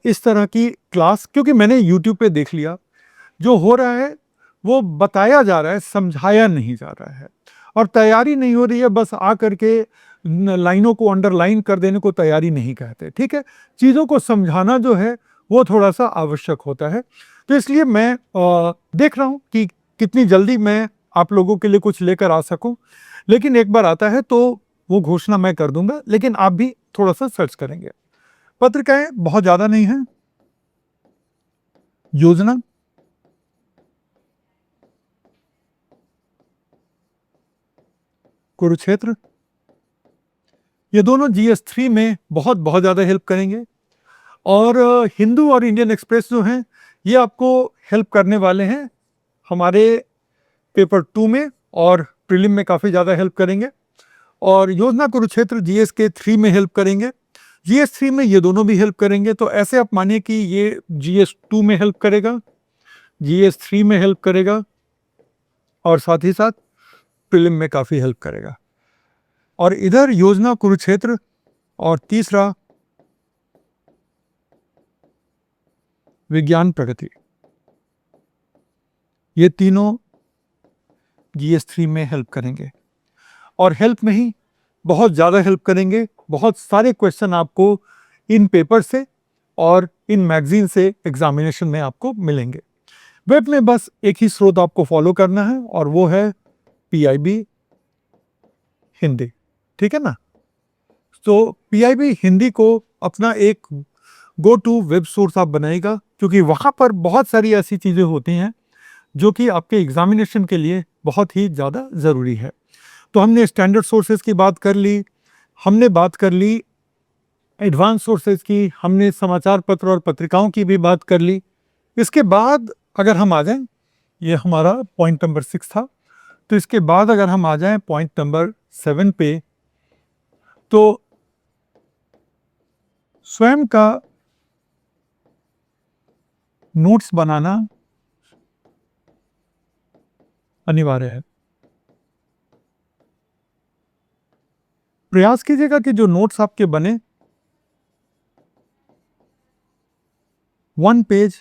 इस तरह की क्लास, क्योंकि मैंने यूट्यूब पे देख लिया, जो हो रहा है वो बताया जा रहा है, समझाया नहीं जा रहा है, और तैयारी नहीं हो रही है, बस आ करके लाइनों को अंडरलाइन कर देने को तैयारी नहीं कहते, ठीक है। चीज़ों को समझाना जो है वो थोड़ा सा आवश्यक होता है। तो इसलिए मैं देख रहा हूँ कि कितनी जल्दी मैं आप लोगों के लिए कुछ लेकर आ सकूं, लेकिन एक बार आता है तो वो घोषणा मैं कर दूंगा, लेकिन आप भी थोड़ा सा सर्च करेंगे। पत्रिकाएं बहुत ज़्यादा नहीं हैं। योजना, कुरुक्षेत्र, ये दोनों GS3 में बहुत बहुत ज़्यादा हेल्प करेंगे। और हिंदू और इंडियन एक्सप्रेस जो हैं, ये आपको हेल्प करने वाले हैं हमारे पेपर 2 में, और प्रीलिम में काफ़ी ज़्यादा हेल्प करेंगे। और योजना कुरुक्षेत्र GS3 में हेल्प करेंगे। GS3 में ये दोनों भी हेल्प करेंगे। तो ऐसे आप मानिए कि ये GS2 में हेल्प करेगा, GS3 में हेल्प करेगा, और साथ ही साथ प्रीलिम में काफ़ी हेल्प करेगा। और इधर योजना कुरुक्षेत्र और तीसरा विज्ञान प्रगति, ये तीनों GS3 में हेल्प करेंगे। और हेल्प में ही बहुत ज़्यादा हेल्प करेंगे। बहुत सारे क्वेश्चन आपको इन पेपर से और इन मैगजीन से एग्जामिनेशन में आपको मिलेंगे। वेब में बस एक ही स्रोत आपको फॉलो करना है, और वो है PIB हिंदी, ठीक है ना। तो PIB हिंदी को अपना एक गो टू वेब सोर्स आप बनाएगा, क्योंकि वहाँ पर बहुत सारी ऐसी चीज़ें होती हैं जो कि आपके एग्जामिनेशन के लिए बहुत ही ज़्यादा ज़रूरी है। तो हमने स्टैंडर्ड सोर्सेज की बात कर ली, हमने बात कर ली एडवांस सोर्सेज की, हमने समाचार पत्र और पत्रिकाओं की भी बात कर ली। इसके बाद अगर हम आ जाएं, ये हमारा पॉइंट नंबर 6 था, तो इसके बाद अगर हम आ जाएं पॉइंट नंबर 7 पे, तो स्वयं का नोट्स बनाना अनिवार्य है। प्रयास कीजिएगा कि जो नोट्स आपके बने, 1 पेज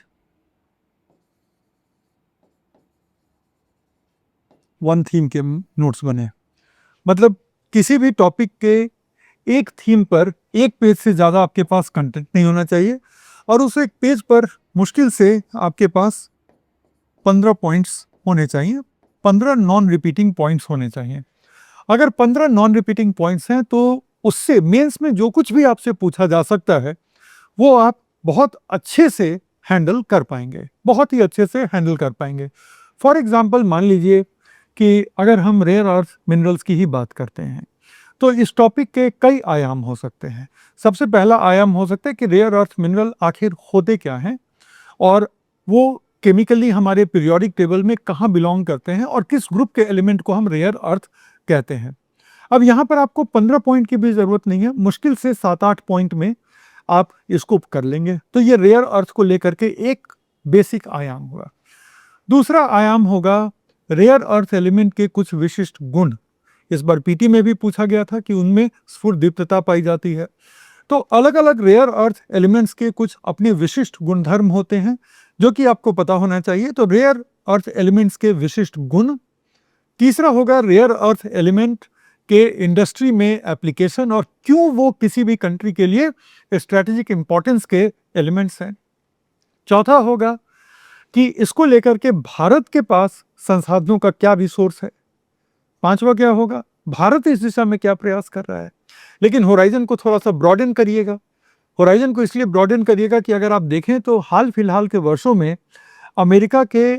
1 थीम के नोट्स बने। मतलब किसी भी टॉपिक के एक थीम पर एक पेज से ज़्यादा आपके पास कंटेंट नहीं होना चाहिए, और उस एक पेज पर मुश्किल से आपके पास 15 पॉइंट्स होने चाहिए, 15 नॉन रिपीटिंग पॉइंट्स होने चाहिए। अगर 15 नॉन रिपीटिंग पॉइंट्स हैं तो उससे मेंस में जो कुछ भी आपसे पूछा जा सकता है वो आप बहुत अच्छे से हैंडल कर पाएंगे, बहुत ही अच्छे से हैंडल कर पाएंगे। फॉर एग्जांपल मान लीजिए कि अगर हम रेयर अर्थ मिनरल्स की ही बात करते हैं, तो इस टॉपिक के कई आयाम हो सकते हैं। सबसे पहला आयाम हो सकता है कि रेयर अर्थ मिनरल आखिर होते क्या हैं और वो केमिकली हमारे पीरियोडिक टेबल में कहाँ बिलोंग करते हैं और किस ग्रुप के एलिमेंट को हम रेयर अर्थ कहते हैं। अब यहाँ पर आपको 15 पॉइंट की भी ज़रूरत नहीं है, मुश्किल से 7-8 पॉइंट में आप इसको कर लेंगे। तो ये रेयर अर्थ को लेकर के एक बेसिक आयाम हुआ। दूसरा आयाम होगा रेयर अर्थ एलिमेंट के कुछ विशिष्ट गुण। इस बार पीटी में भी पूछा गया था कि उनमें स्फुरदीप्तता पाई जाती है। तो अलग अलग रेयर अर्थ एलिमेंट्स के कुछ अपने विशिष्ट गुणधर्म होते हैं जो कि आपको पता होना चाहिए। तो रेयर अर्थ एलिमेंट्स के विशिष्ट गुण। तीसरा होगा रेयर अर्थ एलिमेंट के इंडस्ट्री में एप्लीकेशन और क्यों वो किसी भी कंट्री के लिए स्ट्रेटेजिक इंपॉर्टेंस के एलिमेंट्स हैं। चौथा होगा कि इसको लेकर के भारत के पास संसाधनों का क्या रिसोर्स है। पांचवा क्या होगा, भारत इस दिशा में क्या प्रयास कर रहा है। लेकिन होराइजन को थोड़ा सा ब्रॉडन करिएगा। होराइजन को इसलिए ब्रॉडन करिएगा कि अगर आप देखें तो हाल फिलहाल के वर्षों में अमेरिका के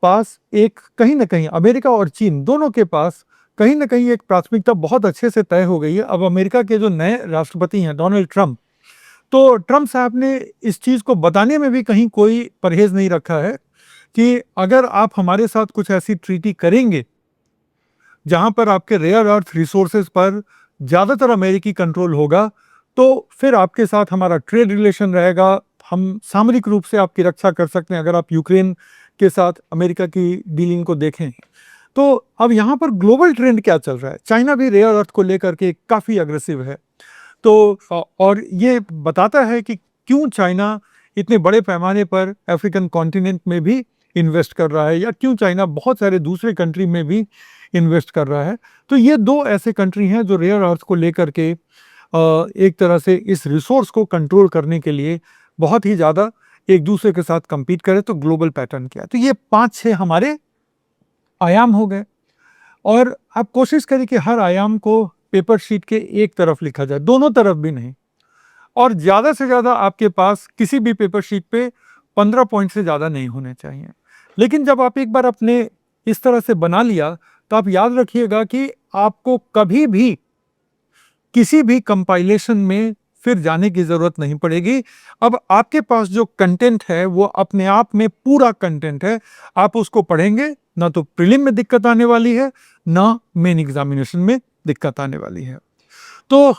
पास एक कहीं ना कहीं, अमेरिका और चीन दोनों के पास कहीं ना कहीं एक प्राथमिकता बहुत अच्छे से तय हो गई है। अब अमेरिका के जो नए राष्ट्रपति हैं डोनाल्ड ट्रंप, तो ट्रंप साहब ने इस चीज़ को बताने में भी कहीं कोई परहेज नहीं रखा है कि अगर आप हमारे साथ कुछ ऐसी ट्रीटी करेंगे जहां पर आपके रेयर अर्थ रिसोर्सेज पर ज़्यादातर अमेरिकी कंट्रोल होगा, तो फिर आपके साथ हमारा ट्रेड रिलेशन रहेगा, हम सामरिक रूप से आपकी रक्षा कर सकते हैं। अगर आप यूक्रेन के साथ अमेरिका की डीलिंग को देखें तो अब यहाँ पर ग्लोबल ट्रेंड क्या चल रहा है, चाइना भी रेयर अर्थ को लेकर के काफ़ी अग्रेसिव है। तो और ये बताता है कि क्यों चाइना इतने बड़े पैमाने पर अफ्रीकन कॉन्टिनेंट में भी इन्वेस्ट कर रहा है या क्यों चाइना बहुत सारे दूसरे कंट्री में भी इन्वेस्ट कर रहा है। तो ये दो ऐसे कंट्री हैं जो रेयर अर्थ को लेकर के एक तरह से इस रिसोर्स को कंट्रोल करने के लिए बहुत ही ज़्यादा एक दूसरे के साथ compete करे। तो ग्लोबल पैटर्न क्या है, तो ये 5-6 हमारे आयाम हो गए। और आप कोशिश करें कि हर आयाम को पेपर शीट के एक तरफ लिखा जाए, दोनों तरफ भी नहीं। और ज़्यादा से ज़्यादा आपके पास किसी भी पेपर शीट पे 15 पॉइंट से ज़्यादा नहीं होने चाहिए। लेकिन जब आप एक बार अपने इस तरह से बना लिया तो आप याद रखिएगा कि आपको कभी भी किसी भी कंपाइलेशन में फिर जाने की ज़रूरत नहीं पड़ेगी। अब आपके पास जो कंटेंट है वो अपने आप में पूरा कंटेंट है, आप उसको पढ़ेंगे, ना तो प्रीलिम में दिक्कत आने वाली है ना मेन एग्जामिनेशन में दिक्कत आने वाली है। तो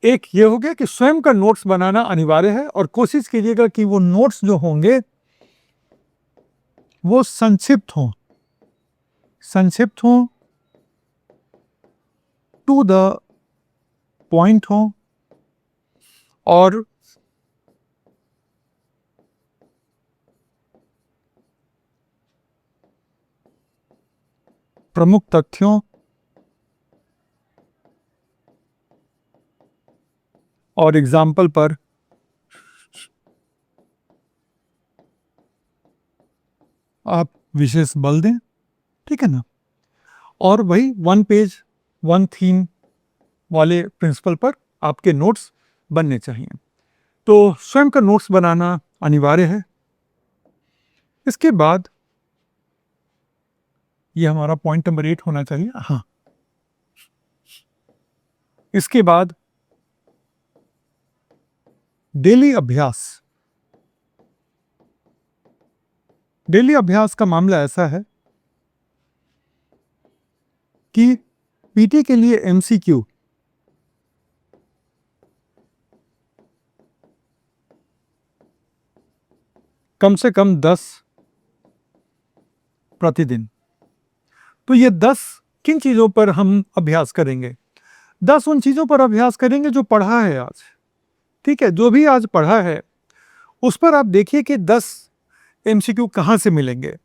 एक ये हो गया कि स्वयं का नोट्स बनाना अनिवार्य है और कोशिश कीजिएगा कि वो नोट्स जो होंगे वो संक्षिप्त हों, टू द पॉइंट हों और प्रमुख तथ्यों और एग्जाम्पल पर आप विशेष बल दें, ठीक है ना। और वही 1 पेज 1 थीम वाले प्रिंसिपल पर आपके नोट्स बनने चाहिए। तो स्वयं का नोट्स बनाना अनिवार्य है। इसके बाद ये हमारा पॉइंट नंबर 8 होना चाहिए। हाँ, इसके बाद डेली अभ्यास। डेली अभ्यास का मामला ऐसा है कि पीटी के लिए एमसीक्यू कम से कम 10 प्रतिदिन। तो ये 10 किन चीज़ों पर हम अभ्यास करेंगे? 10 उन चीज़ों पर अभ्यास करेंगे जो पढ़ा है आज, ठीक है। जो भी आज पढ़ा है उस पर आप देखिए कि 10 एमसीक्यू कहाँ से मिलेंगे।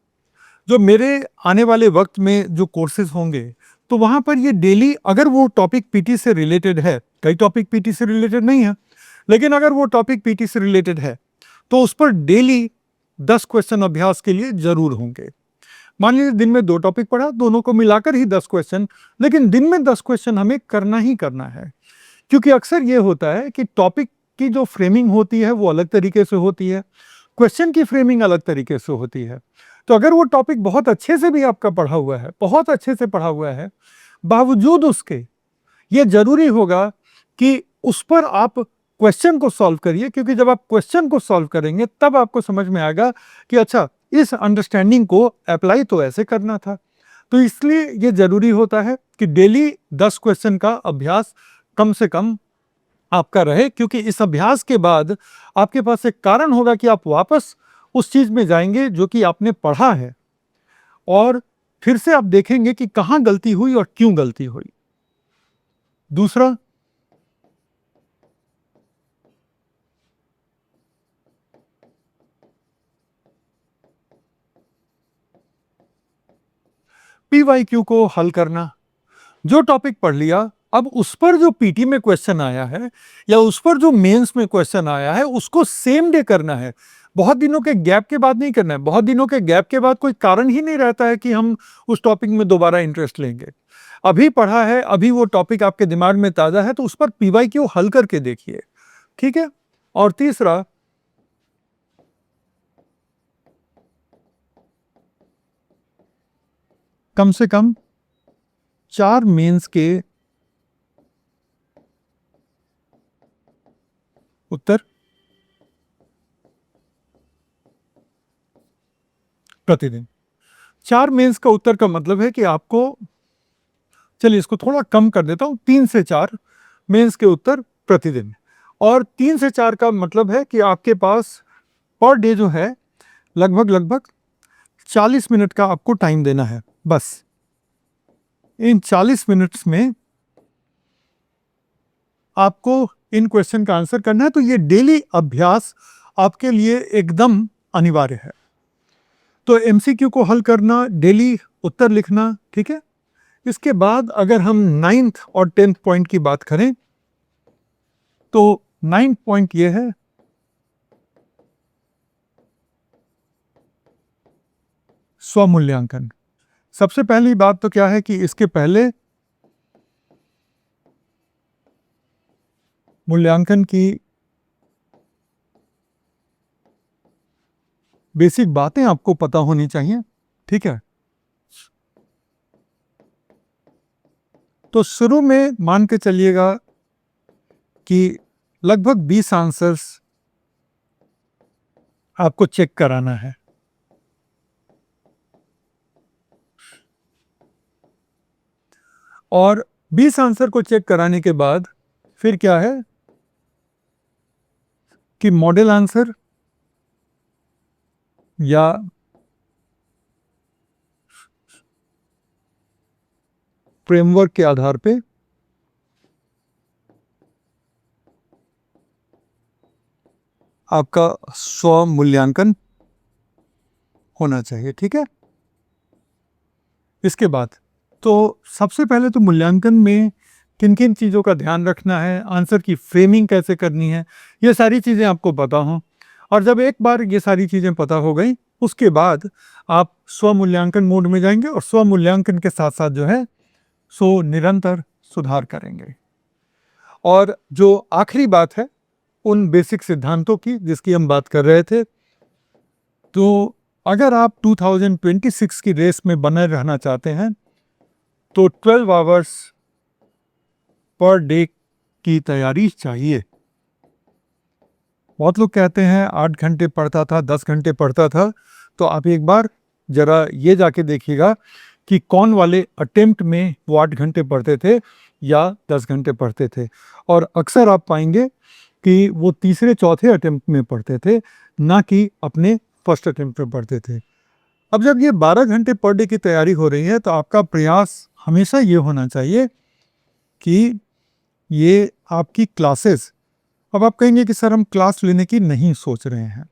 जो मेरे आने वाले वक्त में जो कोर्सेज होंगे तो वहाँ पर ये डेली, अगर वो टॉपिक पीटी से रिलेटेड है, कई टॉपिक पीटी से रिलेटेड नहीं है, लेकिन अगर वो टॉपिक पीटी से रिलेटेड है तो उस पर डेली 10 क्वेश्चन अभ्यास के लिए जरूर होंगे। मान लीजिए दिन में 2 टॉपिक पढ़ा, दोनों को मिलाकर ही 10 क्वेश्चन, लेकिन दिन में 10 क्वेश्चन हमें करना ही करना है। क्योंकि अक्सर ये होता है कि टॉपिक की जो फ्रेमिंग होती है वो अलग तरीके से होती है, क्वेश्चन की फ्रेमिंग अलग तरीके से होती है। तो अगर वो टॉपिक बहुत अच्छे से भी आपका पढ़ा हुआ है, बहुत अच्छे से पढ़ा हुआ है, बावजूद उसके ये जरूरी होगा कि उस पर आप क्वेश्चन को सॉल्व करिए, क्योंकि जब आप क्वेश्चन को सॉल्व करेंगे तब आपको समझ में आएगा कि अच्छा, इस अंडरस्टैंडिंग को अप्लाई तो ऐसे करना था। तो इसलिए ये जरूरी होता है कि डेली 10 क्वेश्चन का अभ्यास कम से कम आपका रहे, क्योंकि इस अभ्यास के बाद आपके पास एक कारण होगा कि आप वापस उस चीज में जाएंगे जो कि आपने पढ़ा है, और फिर से आप देखेंगे कि कहां गलती हुई और क्यों गलती हुई। दूसरा, पीवाईक्यू को हल करना। जो टॉपिक पढ़ लिया, अब उस पर जो पीटी में क्वेश्चन आया है या उस पर जो मेंस में क्वेश्चन आया है उसको सेम डे करना है। बहुत दिनों के गैप के बाद नहीं करना है। बहुत दिनों के गैप के बाद कोई कारण ही नहीं रहता है कि हम उस टॉपिक में दोबारा इंटरेस्ट लेंगे। अभी पढ़ा है, अभी वो टॉपिक आपके दिमाग में ताजा है, तो उस पर पीवाईक्यू हल करके देखिए, ठीक है। और तीसरा, कम से कम 4 मेंस के उत्तर प्रतिदिन। 4 मेंस का उत्तर का मतलब है कि आपको, चलिए इसको थोड़ा कम कर देता हूं, 3 से 4 मेंस के उत्तर प्रतिदिन। और 3 से 4 का मतलब है कि आपके पास पर डे जो है लगभग लगभग 40 मिनट का आपको टाइम देना है। बस इन 40 मिनट्स में आपको इन क्वेश्चन का आंसर करना है। तो ये डेली अभ्यास आपके लिए एकदम अनिवार्य है। तो एमसीक्यू को हल करना, डेली उत्तर लिखना, ठीक है। इसके बाद अगर हम 9th और 10th पॉइंट की बात करें तो 9th पॉइंट ये है, स्वमूल्यांकन। सबसे पहली बात तो क्या है कि इसके पहले मूल्यांकन की बेसिक बातें आपको पता होनी चाहिए, ठीक है। तो शुरू में मान के चलिएगा कि लगभग 20 आंसर्स आपको चेक कराना है। और 20 आंसर को चेक कराने के बाद फिर क्या है कि मॉडल आंसर या फ्रेमवर्क के आधार पे आपका स्व मूल्यांकन होना चाहिए, ठीक है। इसके बाद तो सबसे पहले तो मूल्यांकन में किन किन चीज़ों का ध्यान रखना है, आंसर की फ्रेमिंग कैसे करनी है, ये सारी चीज़ें आपको पता हों। और जब एक बार ये सारी चीज़ें पता हो गई, उसके बाद आप स्व मूल्यांकन मोड में जाएंगे और स्व मूल्यांकन के साथ साथ जो है सो निरंतर सुधार करेंगे। और जो आखिरी बात है उन बेसिक सिद्धांतों की जिसकी हम बात कर रहे थे, तो अगर आप 2026 की रेस में बने रहना चाहते हैं तो 12 आवर्स पर डे की तैयारी चाहिए। बहुत लोग कहते हैं 8 घंटे पढ़ता था, 10 घंटे पढ़ता था। तो आप एक बार जरा ये जाके देखिएगा कि कौन वाले अटेम्प्ट में वो 8 घंटे पढ़ते थे या 10 घंटे पढ़ते थे। और अक्सर आप पाएंगे कि वो तीसरे चौथे अटेम्प्ट में पढ़ते थे, ना कि अपने फर्स्ट अटेम्प्ट में पढ़ते थे। अब जब ये 12 घंटे पर डे की तैयारी हो रही है तो आपका प्रयास हमेशा ये होना चाहिए कि ये आपकी क्लासेस, अब आप कहेंगे कि सर हम क्लास लेने की नहीं सोच रहे हैं।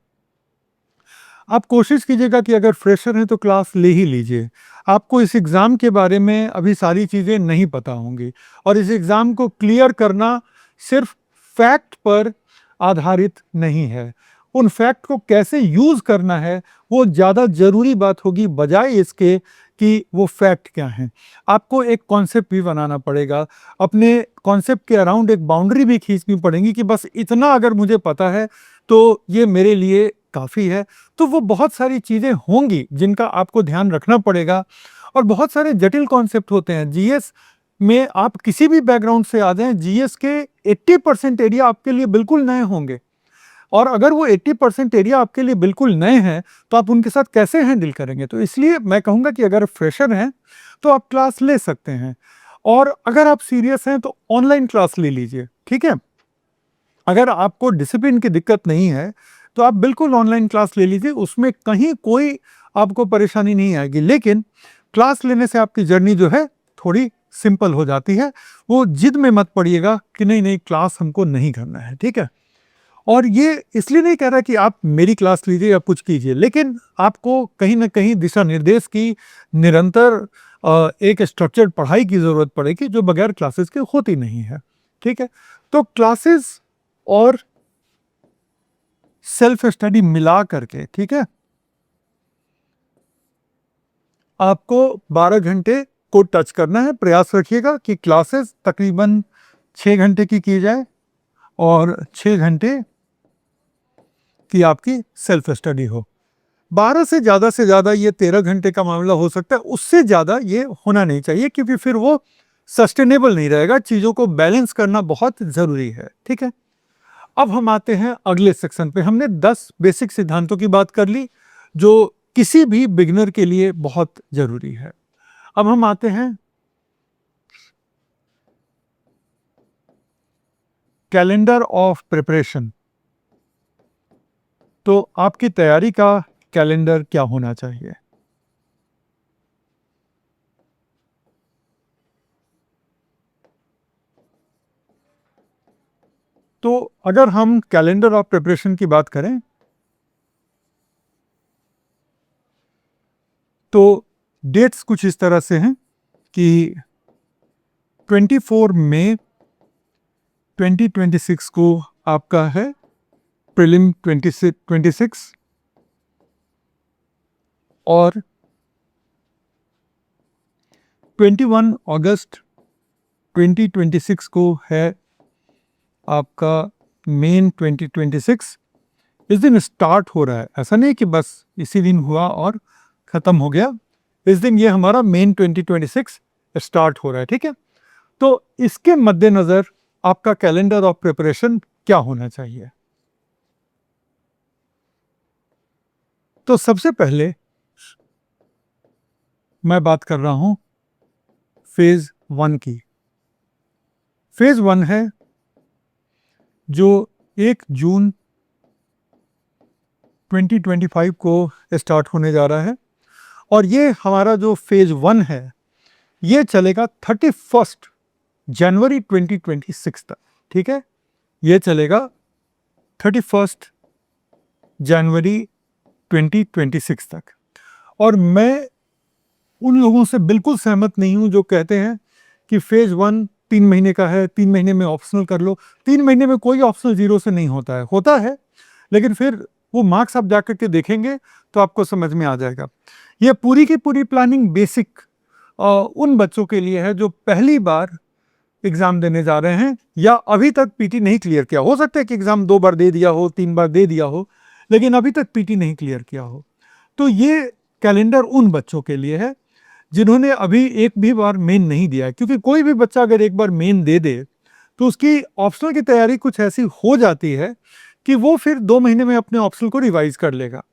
आप कोशिश कीजिएगा कि अगर फ्रेशर हैं तो क्लास ले ही लीजिए। आपको इस एग्ज़ाम के बारे में अभी सारी चीज़ें नहीं पता होंगी, और इस एग्ज़ाम को क्लियर करना सिर्फ फैक्ट पर आधारित नहीं है। उन फैक्ट को कैसे यूज़ करना है वो ज़्यादा ज़रूरी बात होगी, बजाय इसके कि वो फैक्ट क्या हैं। आपको एक कॉन्सेप्ट भी बनाना पड़ेगा, अपने कॉन्सेप्ट के अराउंड एक बाउंड्री भी खींचनी पड़ेगी कि बस इतना अगर मुझे पता है तो ये मेरे लिए काफ़ी है। तो वो बहुत सारी चीज़ें होंगी जिनका आपको ध्यान रखना पड़ेगा, और बहुत सारे जटिल कॉन्सेप्ट होते हैं। जीएस में आप किसी भी बैकग्राउंड से आ जाएं, जीएस के 80% एरिया आपके लिए बिल्कुल नए होंगे। और अगर वो 80% एरिया आपके लिए बिल्कुल नए हैं तो आप उनके साथ कैसे हैंडल करेंगे? तो इसलिए मैं कहूँगा कि अगर फ्रेशर हैं तो आप क्लास ले सकते हैं, और अगर आप सीरियस हैं तो ऑनलाइन क्लास ले लीजिए, ठीक है? अगर आपको डिसिप्लिन की दिक्कत नहीं है तो आप बिल्कुल ऑनलाइन क्लास ले लीजिए, उसमें कहीं कोई आपको परेशानी नहीं आएगी। लेकिन क्लास लेने से आपकी जर्नी जो है थोड़ी सिंपल हो जाती है। वो जिद में मत पड़िएगा कि नहीं नहीं क्लास हमको नहीं करना है, ठीक है? और ये इसलिए नहीं कह रहा कि आप मेरी क्लास लीजिए या कुछ कीजिए, लेकिन आपको कहीं ना कहीं दिशा निर्देश की निरंतर एक स्ट्रक्चर्ड पढ़ाई की ज़रूरत पड़ेगी, जो बगैर क्लासेस के होती नहीं है, ठीक है? तो क्लासेस और सेल्फ स्टडी मिला करके, ठीक है, आपको 12 घंटे को टच करना है। प्रयास रखिएगा कि क्लासेस तकरीबन 6 घंटे की जाए और 6 घंटे की आपकी सेल्फ स्टडी हो। 12 से ज़्यादा ये 13 घंटे का मामला हो सकता है, उससे ज़्यादा ये होना नहीं चाहिए, क्योंकि फिर वो सस्टेनेबल नहीं रहेगा। चीज़ों को बैलेंस करना बहुत ज़रूरी है, ठीक है? अब हम आते हैं अगले सेक्शन पे। हमने 10 बेसिक सिद्धांतों की बात कर ली जो किसी भी बिगिनर के लिए बहुत ज़रूरी है। अब हम आते हैं कैलेंडर ऑफ प्रिपरेशन। तो आपकी तैयारी का कैलेंडर क्या होना चाहिए? तो अगर हम कैलेंडर ऑफ प्रिपरेशन की बात करें तो डेट्स कुछ इस तरह से हैं कि 24 मई 2026 को आपका है प्रीलिम 26, और 21 अगस्त 2026 को है आपका मेन 2026। इस दिन स्टार्ट हो रहा है, ऐसा नहीं कि बस इसी दिन हुआ और ख़त्म हो गया। इस दिन ये हमारा मेन 2026 स्टार्ट हो रहा है, ठीक है? तो इसके मद्देनज़र आपका कैलेंडर ऑफ प्रिपरेशन क्या होना चाहिए? तो सबसे पहले मैं बात कर रहा हूं फेज़ 1 की। फेज़ 1 है जो 1 जून 2025 को स्टार्ट होने जा रहा है, और ये हमारा जो फेज़ 1 है ये चलेगा 31 जनवरी 2026 तक, ठीक है? ये चलेगा 31 जनवरी 2026 तक। और मैं उन लोगों से बिल्कुल सहमत नहीं हूं जो कहते हैं कि फेज़ 1 3 महीने का है, 3 महीने में ऑप्शनल कर लो। 3 महीने में कोई ऑप्शनल जीरो से नहीं होता है, लेकिन फिर वो मार्क्स आप जाकर के देखेंगे तो आपको समझ में आ जाएगा। ये पूरी की पूरी प्लानिंग बेसिक उन बच्चों के लिए है जो पहली बार एग्ज़ाम देने जा रहे हैं या अभी तक पीटी नहीं क्लियर किया। हो सकता है कि एग्ज़ाम 2 बार दे दिया हो, 3 बार दे दिया हो, लेकिन अभी तक पीटी नहीं क्लियर किया हो। तो ये कैलेंडर उन बच्चों के लिए है जिन्होंने अभी एक भी बार मेन नहीं दिया है, क्योंकि कोई भी बच्चा अगर एक बार मेन दे दे तो उसकी ऑप्शनल की तैयारी कुछ ऐसी हो जाती है कि वो फिर 2 महीने में अपने ऑप्शनल को रिवाइज कर लेगा।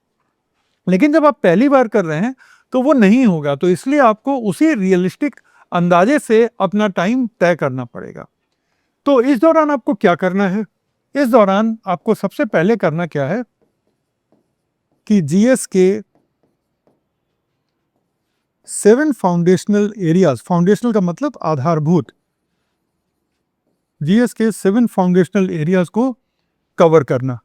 लेकिन जब आप पहली बार कर रहे हैं तो वो नहीं होगा, तो इसलिए आपको उसी रियलिस्टिक अंदाजे से अपना टाइम तय करना पड़ेगा। तो इस दौरान आपको क्या करना है? इस दौरान आपको सबसे पहले करना क्या है कि जीएस के 7 फाउंडेशनल एरियाज, फाउंडेशनल का मतलब आधारभूत, जीएस के 7 फाउंडेशनल एरियाज को कवर करना।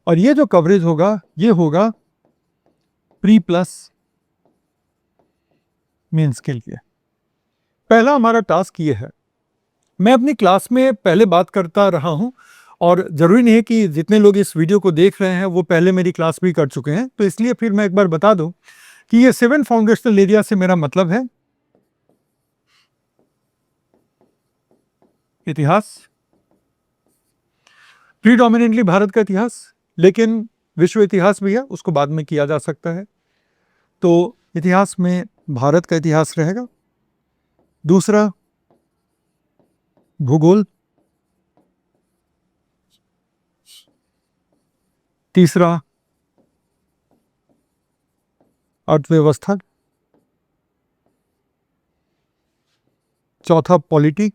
और ये जो कवरेज होगा ये होगा प्री प्लस मेंस के लिए। पहला हमारा टास्क ये है। मैं अपनी क्लास में पहले बात करता रहा हूं, और ज़रूरी नहीं है कि जितने लोग इस वीडियो को देख रहे हैं वो पहले मेरी क्लास भी कर चुके हैं, तो इसलिए फिर मैं एक बार बता दूं कि ये 7 फाउंडेशनल एरिया से मेरा मतलब है इतिहास, प्रीडोमिनेंटली भारत का इतिहास, लेकिन विश्व इतिहास भी है, उसको बाद में किया जा सकता है। तो इतिहास में भारत का इतिहास रहेगा। दूसरा भूगोल, तीसरा अर्थव्यवस्था, चौथा पॉलिटी,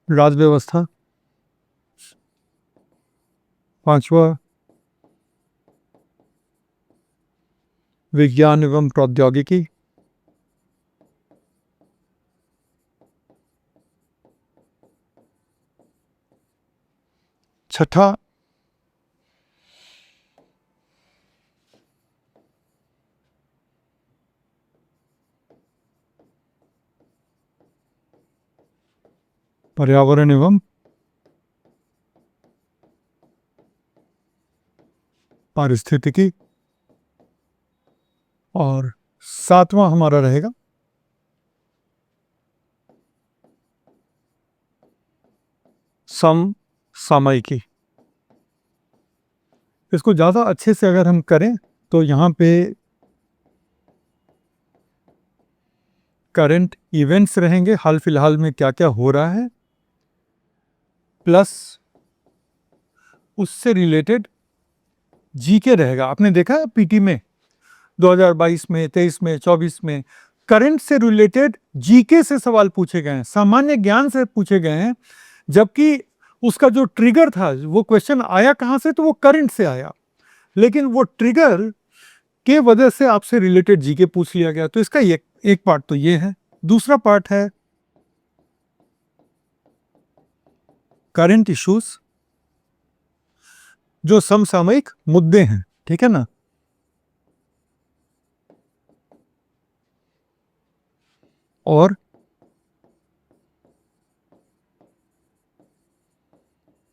राज्य व्यवस्था, पांचवा विज्ञान एवं प्रौद्योगिकी, छठा पर्यावरण एवं पारिस्थितिकी, और सातवां हमारा रहेगा समसामयिकी। इसको ज़्यादा अच्छे से अगर हम करें तो यहाँ पे करंट इवेंट्स रहेंगे, हाल फिलहाल में क्या क्या हो रहा है, प्लस उससे रिलेटेड जीके रहेगा। आपने देखा है पीटी में 2022 में, 23 में, 24 में करंट से रिलेटेड जीके से सवाल पूछे गए हैं, सामान्य ज्ञान से पूछे गए हैं, जबकि उसका जो ट्रिगर था, वो क्वेश्चन आया कहाँ से, तो वो करंट से आया, लेकिन वो ट्रिगर के वजह से आपसे रिलेटेड जीके पूछ लिया गया। तो इसका एक पार्ट तो ये है। दूसरा पार्ट है करंट इश्यूज, जो समसामयिक मुद्दे हैं, ठीक है ना। और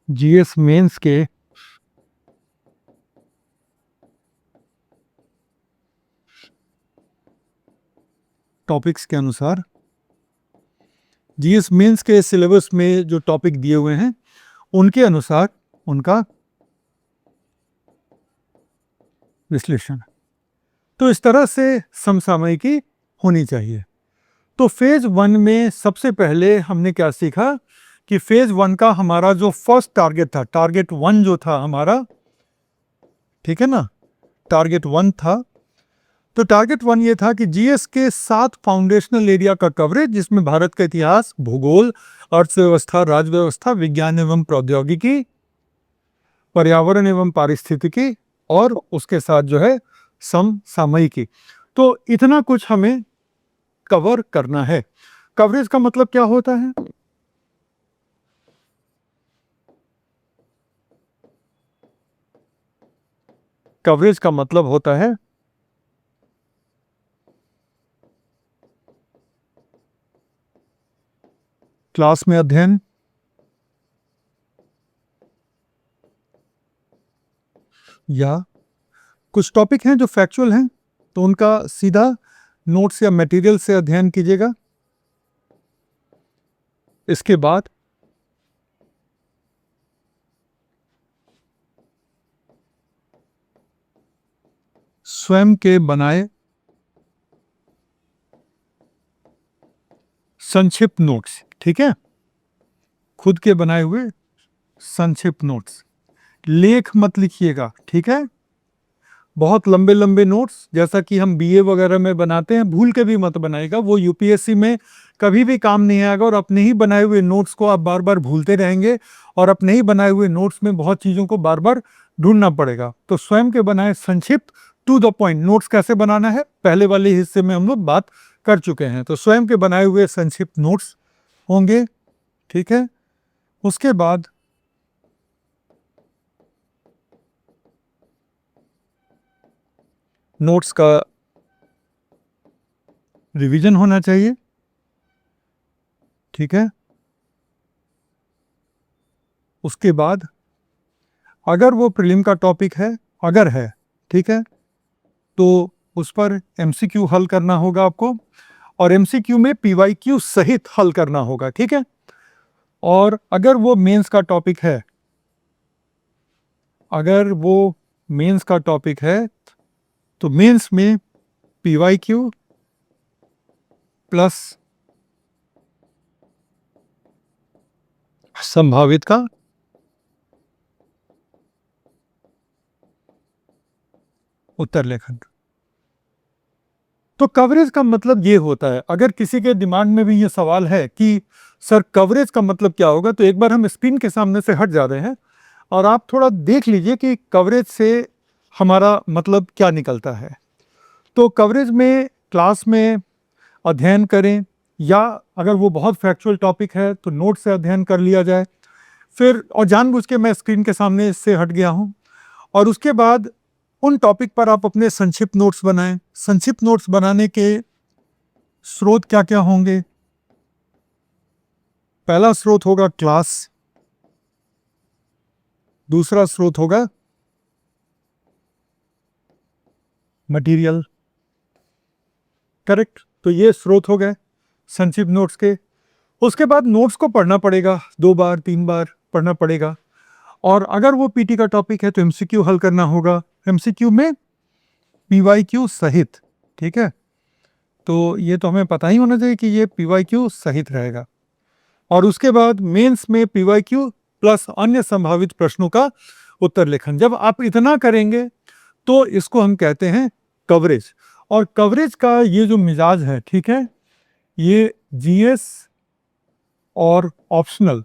जीएस मेंस के टॉपिक्स के अनुसार, जीएस मेंस के सिलेबस में जो टॉपिक दिए हुए हैं उनके अनुसार उनका विश्लेषण। तो इस तरह से समसामयिकी होनी चाहिए। तो फेज 1 में सबसे पहले हमने क्या सीखा कि फेज 1 का हमारा जो फर्स्ट टारगेट था, टारगेट 1 जो था हमारा, ठीक है ना, टारगेट 1 था। तो टारगेट 1 ये था कि जीएस के 7 फाउंडेशनल एरिया का कवरेज, जिसमें भारत का इतिहास, भूगोल, अर्थव्यवस्था, राज्य व्यवस्था, विज्ञान एवं प्रौद्योगिकी, पर्यावरण एवं पारिस्थितिकी, और उसके साथ जो है समसामयिकी। तो इतना कुछ हमें कवर करना है। कवरेज का मतलब क्या होता है? कवरेज का मतलब होता है क्लास में अध्ययन, या कुछ टॉपिक हैं जो फैक्चुअल हैं तो उनका सीधा नोट्स या मटेरियल से अध्ययन कीजिएगा। इसके बाद स्वयं के बनाए संक्षिप्त नोट्स, ठीक है, खुद के बनाए हुए संक्षिप्त नोट्स, लेख मत लिखिएगा, ठीक है। बहुत लंबे लंबे नोट्स जैसा कि हम बीए वगैरह में बनाते हैं, भूल के भी मत बनाएगा, वो यूपीएससी में कभी भी काम नहीं आएगा। और अपने ही बनाए हुए नोट्स को आप बार बार भूलते रहेंगे, और अपने ही बनाए हुए नोट्स में बहुत चीज़ों को बार बार ढूंढना पड़ेगा। तो स्वयं के बनाए संक्षिप्त टू द पॉइंट नोट्स कैसे बनाना है, पहले वाले हिस्से में हम लोग बात कर चुके हैं। तो स्वयं के बनाए हुए संक्षिप्त नोट्स होंगे, ठीक है। उसके बाद नोट्स का रिवीजन होना चाहिए, ठीक है। उसके बाद अगर वो प्रीलिम का टॉपिक है, अगर है, ठीक है, तो उस पर एमसीक्यू हल करना होगा आपको, और एमसीक्यू में पीवाईक्यू सहित हल करना होगा, ठीक है। और अगर वो मेंस का टॉपिक है, अगर वो मेंस का टॉपिक है, तो मेंस में PYQ प्लस संभावित का उत्तर लेखन। तो कवरेज का मतलब ये होता है, अगर किसी के दिमाग में भी ये सवाल है कि सर कवरेज का मतलब क्या होगा, तो एक बार हम स्क्रीन के सामने से हट जा रहे हैं और आप थोड़ा देख लीजिए कि कवरेज से हमारा मतलब क्या निकलता है। तो कवरेज में क्लास में अध्ययन करें, या अगर वो बहुत फैक्चुअल टॉपिक है तो नोट से अध्ययन कर लिया जाए। फिर और जानबूझ के मैं स्क्रीन के सामने से हट गया हूँ, और उसके बाद उन टॉपिक पर आप अपने संक्षिप्त नोट्स बनाएं। संक्षिप्त नोट्स बनाने के स्रोत क्या क्या होंगे? पहला स्रोत होगा क्लास, दूसरा स्रोत होगा मटेरियल। करेक्ट। तो ये स्रोत हो गए संक्षिप्त नोट्स के। उसके बाद नोट्स को पढ़ना पड़ेगा, 2 बार 3 बार पढ़ना पड़ेगा। और अगर वो पीटी का टॉपिक है तो एमसीक्यू हल करना होगा, एमसीक्यू में पीवाईक्यू सहित। ठीक है, तो ये तो हमें पता ही होना चाहिए कि ये पीवाईक्यू सहित रहेगा। और उसके बाद मेंस में पीवाईक्यू प्लस अन्य संभावित प्रश्नों का उत्तर लेखन। जब आप इतना करेंगे तो इसको हम कहते हैं कवरेज। और कवरेज का ये जो मिजाज है, ठीक है, ये जीएस और ऑप्शनल,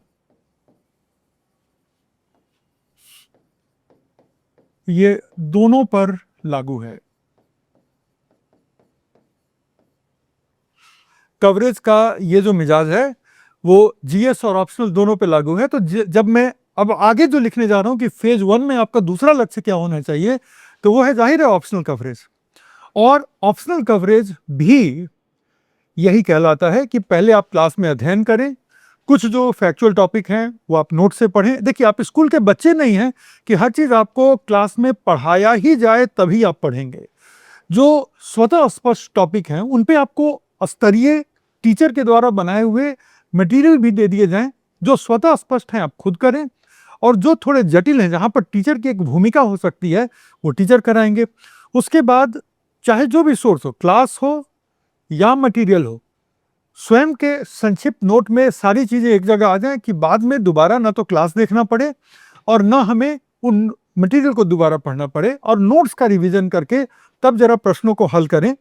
ये दोनों पर लागू है। कवरेज का ये जो मिजाज है वो जीएस और ऑप्शनल दोनों पे लागू है। तो जब मैं अब आगे जो लिखने जा रहा हूं कि फेज 1 में आपका दूसरा लक्ष्य क्या होना चाहिए, तो वो है जाहिर है ऑप्शनल कवरेज। और ऑप्शनल कवरेज भी यही कहलाता है कि पहले आप क्लास में अध्ययन करें, कुछ जो फैक्चुअल टॉपिक हैं वो आप नोट से पढ़ें। देखिए, आप स्कूल के बच्चे नहीं हैं कि हर चीज़ आपको क्लास में पढ़ाया ही जाए तभी आप पढ़ेंगे। जो स्वतः स्पष्ट टॉपिक हैं उन पे आपको स्तरीय टीचर के द्वारा बनाए हुए मटेरियल भी दे दिए जाएं। जो स्वतः स्पष्ट हैं आप खुद करें, और जो थोड़े जटिल हैं, जहाँ पर टीचर की एक भूमिका हो सकती है, वो टीचर कराएंगे। उसके बाद चाहे जो भी सोर्स हो, क्लास हो या मटेरियल हो, स्वयं के संक्षिप्त नोट में सारी चीज़ें एक जगह आ जाएं कि बाद में दोबारा ना तो क्लास देखना पड़े और ना हमें उन मटेरियल को दोबारा पढ़ना पड़े, और नोट्स का रिवीजन करके तब जरा प्रश्नों को हल करें।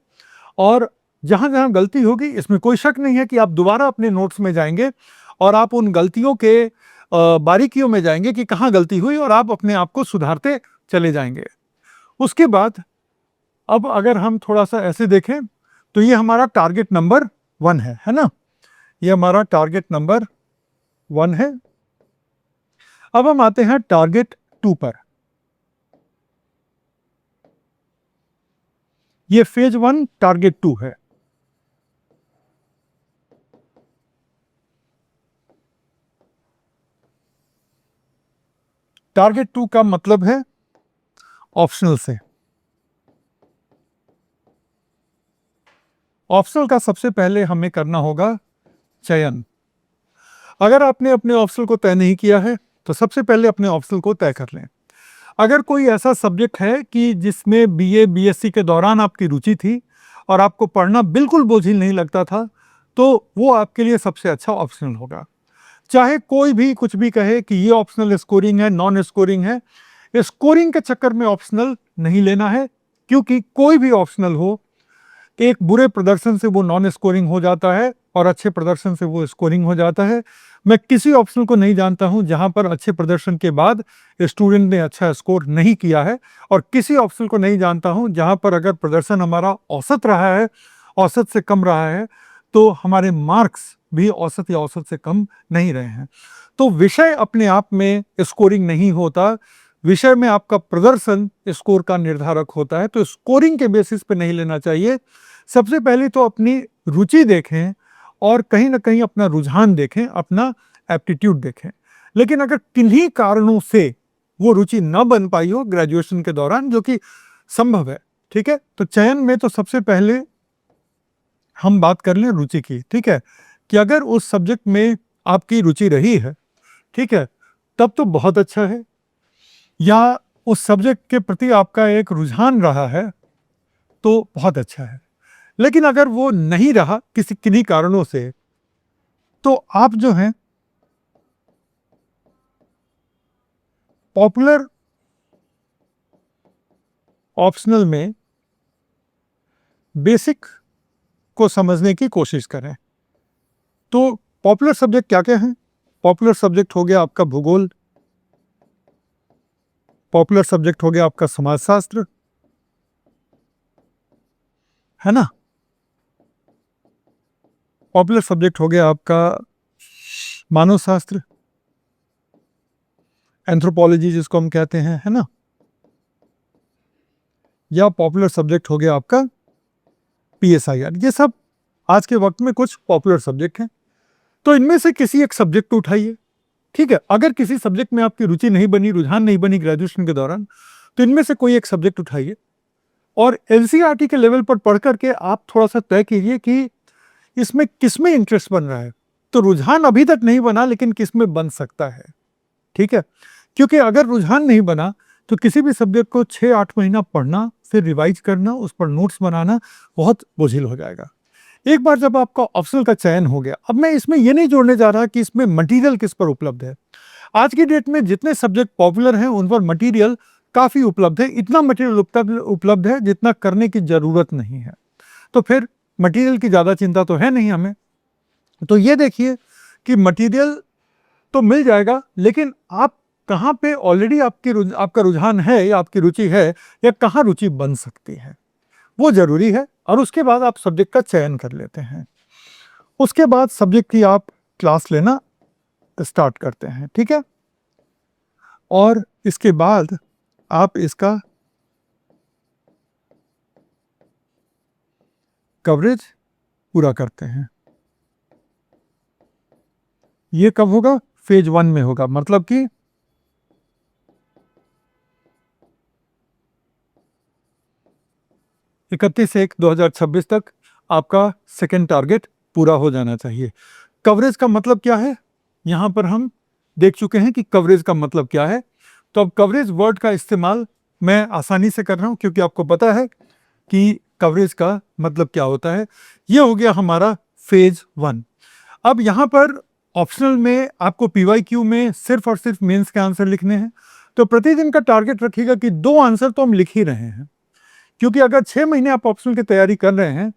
और जहाँ जहाँ गलती होगी, इसमें कोई शक नहीं है कि आप दोबारा अपने नोट्स में जाएंगे और आप उन गलतियों के बारीकियों में जाएंगे कि कहाँ गलती हुई, और आप अपने आप को सुधारते चले जाएंगे। उसके बाद अब अगर हम थोड़ा सा ऐसे देखें तो ये हमारा टारगेट नंबर 1 है ना? ये हमारा टारगेट नंबर 1 है। अब हम आते हैं टारगेट 2 पर। ये फेज 1 टारगेट 2 है। टारगेट 2 का मतलब है ऑप्शनल से। ऑप्शनल का सबसे पहले हमें करना होगा चयन। अगर आपने अपने ऑप्शनल को तय नहीं किया है तो सबसे पहले अपने ऑप्शनल को तय कर लें। अगर कोई ऐसा सब्जेक्ट है कि जिसमें बीए बीएससी के दौरान आपकी रुचि थी और आपको पढ़ना बिल्कुल बोझिल नहीं लगता था, तो वो आपके लिए सबसे अच्छा ऑप्शनल होगा। चाहे कोई भी कुछ भी कहे कि ये ऑप्शनल स्कोरिंग है, नॉन स्कोरिंग है, स्कोरिंग के चक्कर में ऑप्शनल नहीं लेना है, क्योंकि कोई भी ऑप्शनल हो, एक बुरे प्रदर्शन से वो नॉन स्कोरिंग हो जाता है और अच्छे प्रदर्शन से वो स्कोरिंग हो जाता है। मैं किसी ऑप्शनल को नहीं जानता हूं जहां पर अच्छे प्रदर्शन के बाद स्टूडेंट ने अच्छा स्कोर नहीं किया है, और किसी ऑप्शनल को नहीं जानता हूं जहां पर अगर प्रदर्शन हमारा औसत रहा है, औसत से कम रहा है, तो हमारे मार्क्स भी औसत या औसत से कम नहीं रहे हैं। तो विषय अपने आप में स्कोरिंग नहीं होता, विषय में आपका प्रदर्शन स्कोर का निर्धारक होता है। तो स्कोरिंग के बेसिस पे नहीं लेना चाहिए। सबसे पहले तो अपनी रुचि देखें और कहीं ना कहीं अपना रुझान देखें, अपना एप्टीट्यूड देखें। लेकिन अगर किन्हीं कारणों से वो रुचि न बन पाई हो ग्रेजुएशन के दौरान, जो कि संभव है, ठीक है, तो चयन में तो सबसे पहले हम बात कर लें रुचि की। ठीक है, कि अगर उस सब्जेक्ट में आपकी रुचि रही है, ठीक है, तब तो बहुत अच्छा है। या उस सब्जेक्ट के प्रति आपका एक रुझान रहा है, तो बहुत अच्छा है। लेकिन अगर वो नहीं रहा किसी किन्हीं कारणों से, तो आप जो हैं पॉपुलर ऑप्शनल में बेसिक को समझने की कोशिश करें। तो पॉपुलर सब्जेक्ट क्या क्या हैं? पॉपुलर सब्जेक्ट हो गया आपका भूगोल, पॉपुलर सब्जेक्ट हो गया आपका समाजशास्त्र, है ना? पॉपुलर सब्जेक्ट हो गया आपका मानव शास्त्र, एंथ्रोपोलॉजी जिसको हम कहते हैं, है ना? या पॉपुलर सब्जेक्ट हो गया आपका पीएसआईआर। ये सब आज के वक्त में कुछ पॉपुलर सब्जेक्ट हैं। तो इनमें से किसी एक सब्जेक्ट को उठाइए, ठीक है? अगर किसी सब्जेक्ट में आपकी रुचि नहीं बनी, रुझान नहीं बनी ग्रेजुएशन के दौरान, तो इनमें से कोई एक सब्जेक्ट उठाइए और एनसीईआरटी के लेवल पर पढ़ करके आप थोड़ा सा तय कीजिए कि इसमें किसमें इंटरेस्ट बन रहा है। तो रुझान अभी तक नहीं बना, लेकिन किसमें बन सकता है, ठीक है? क्योंकि अगर रुझान नहीं बना तो किसी भी सब्जेक्ट को 6-8 महीना पढ़ना, फिर रिवाइज करना, उस पर नोट्स बनाना बहुत बोझिल हो जाएगा। एक बार जब आपका ऑप्शनल का चयन हो गया, अब मैं इसमें ये नहीं जोड़ने जा रहा कि इसमें मटेरियल किस पर उपलब्ध है। आज की डेट में जितने सब्जेक्ट पॉपुलर हैं उन पर मटेरियल काफ़ी उपलब्ध है। इतना मटेरियल उपलब्ध है जितना करने की ज़रूरत नहीं है। तो फिर मटेरियल की ज़्यादा चिंता तो है नहीं हमें। तो ये देखिए कि मटेरियल तो मिल जाएगा, लेकिन आप कहाँ पे ऑलरेडी आपका रुझान है या आपकी रुचि है, या कहाँ रुचि बन सकती है, वो ज़रूरी है। और उसके बाद आप सब्जेक्ट का चयन कर लेते हैं। उसके बाद सब्जेक्ट की आप क्लास लेना स्टार्ट करते हैं, ठीक है? और इसके बाद आप इसका कवरेज पूरा करते हैं। ये कब होगा? फेज 1 में होगा, मतलब कि 31/1/2026 तक आपका सेकेंड टारगेट पूरा हो जाना चाहिए। कवरेज का मतलब क्या है? यहाँ पर हम देख चुके हैं कि कवरेज का मतलब क्या है। तो अब कवरेज वर्ड का इस्तेमाल मैं आसानी से कर रहा हूँ, क्योंकि आपको पता है कि कवरेज का मतलब क्या होता है। ये हो गया हमारा फेज 1। अब यहाँ पर ऑप्शनल में आपको पीवाईक्यू में सिर्फ और सिर्फ मेंस के आंसर लिखने हैं। तो प्रतिदिन का टारगेट रखिएगा कि 2 आंसर तो हम लिख ही रहे हैं, क्योंकि अगर 6 महीने आप ऑप्शनल की तैयारी कर रहे हैं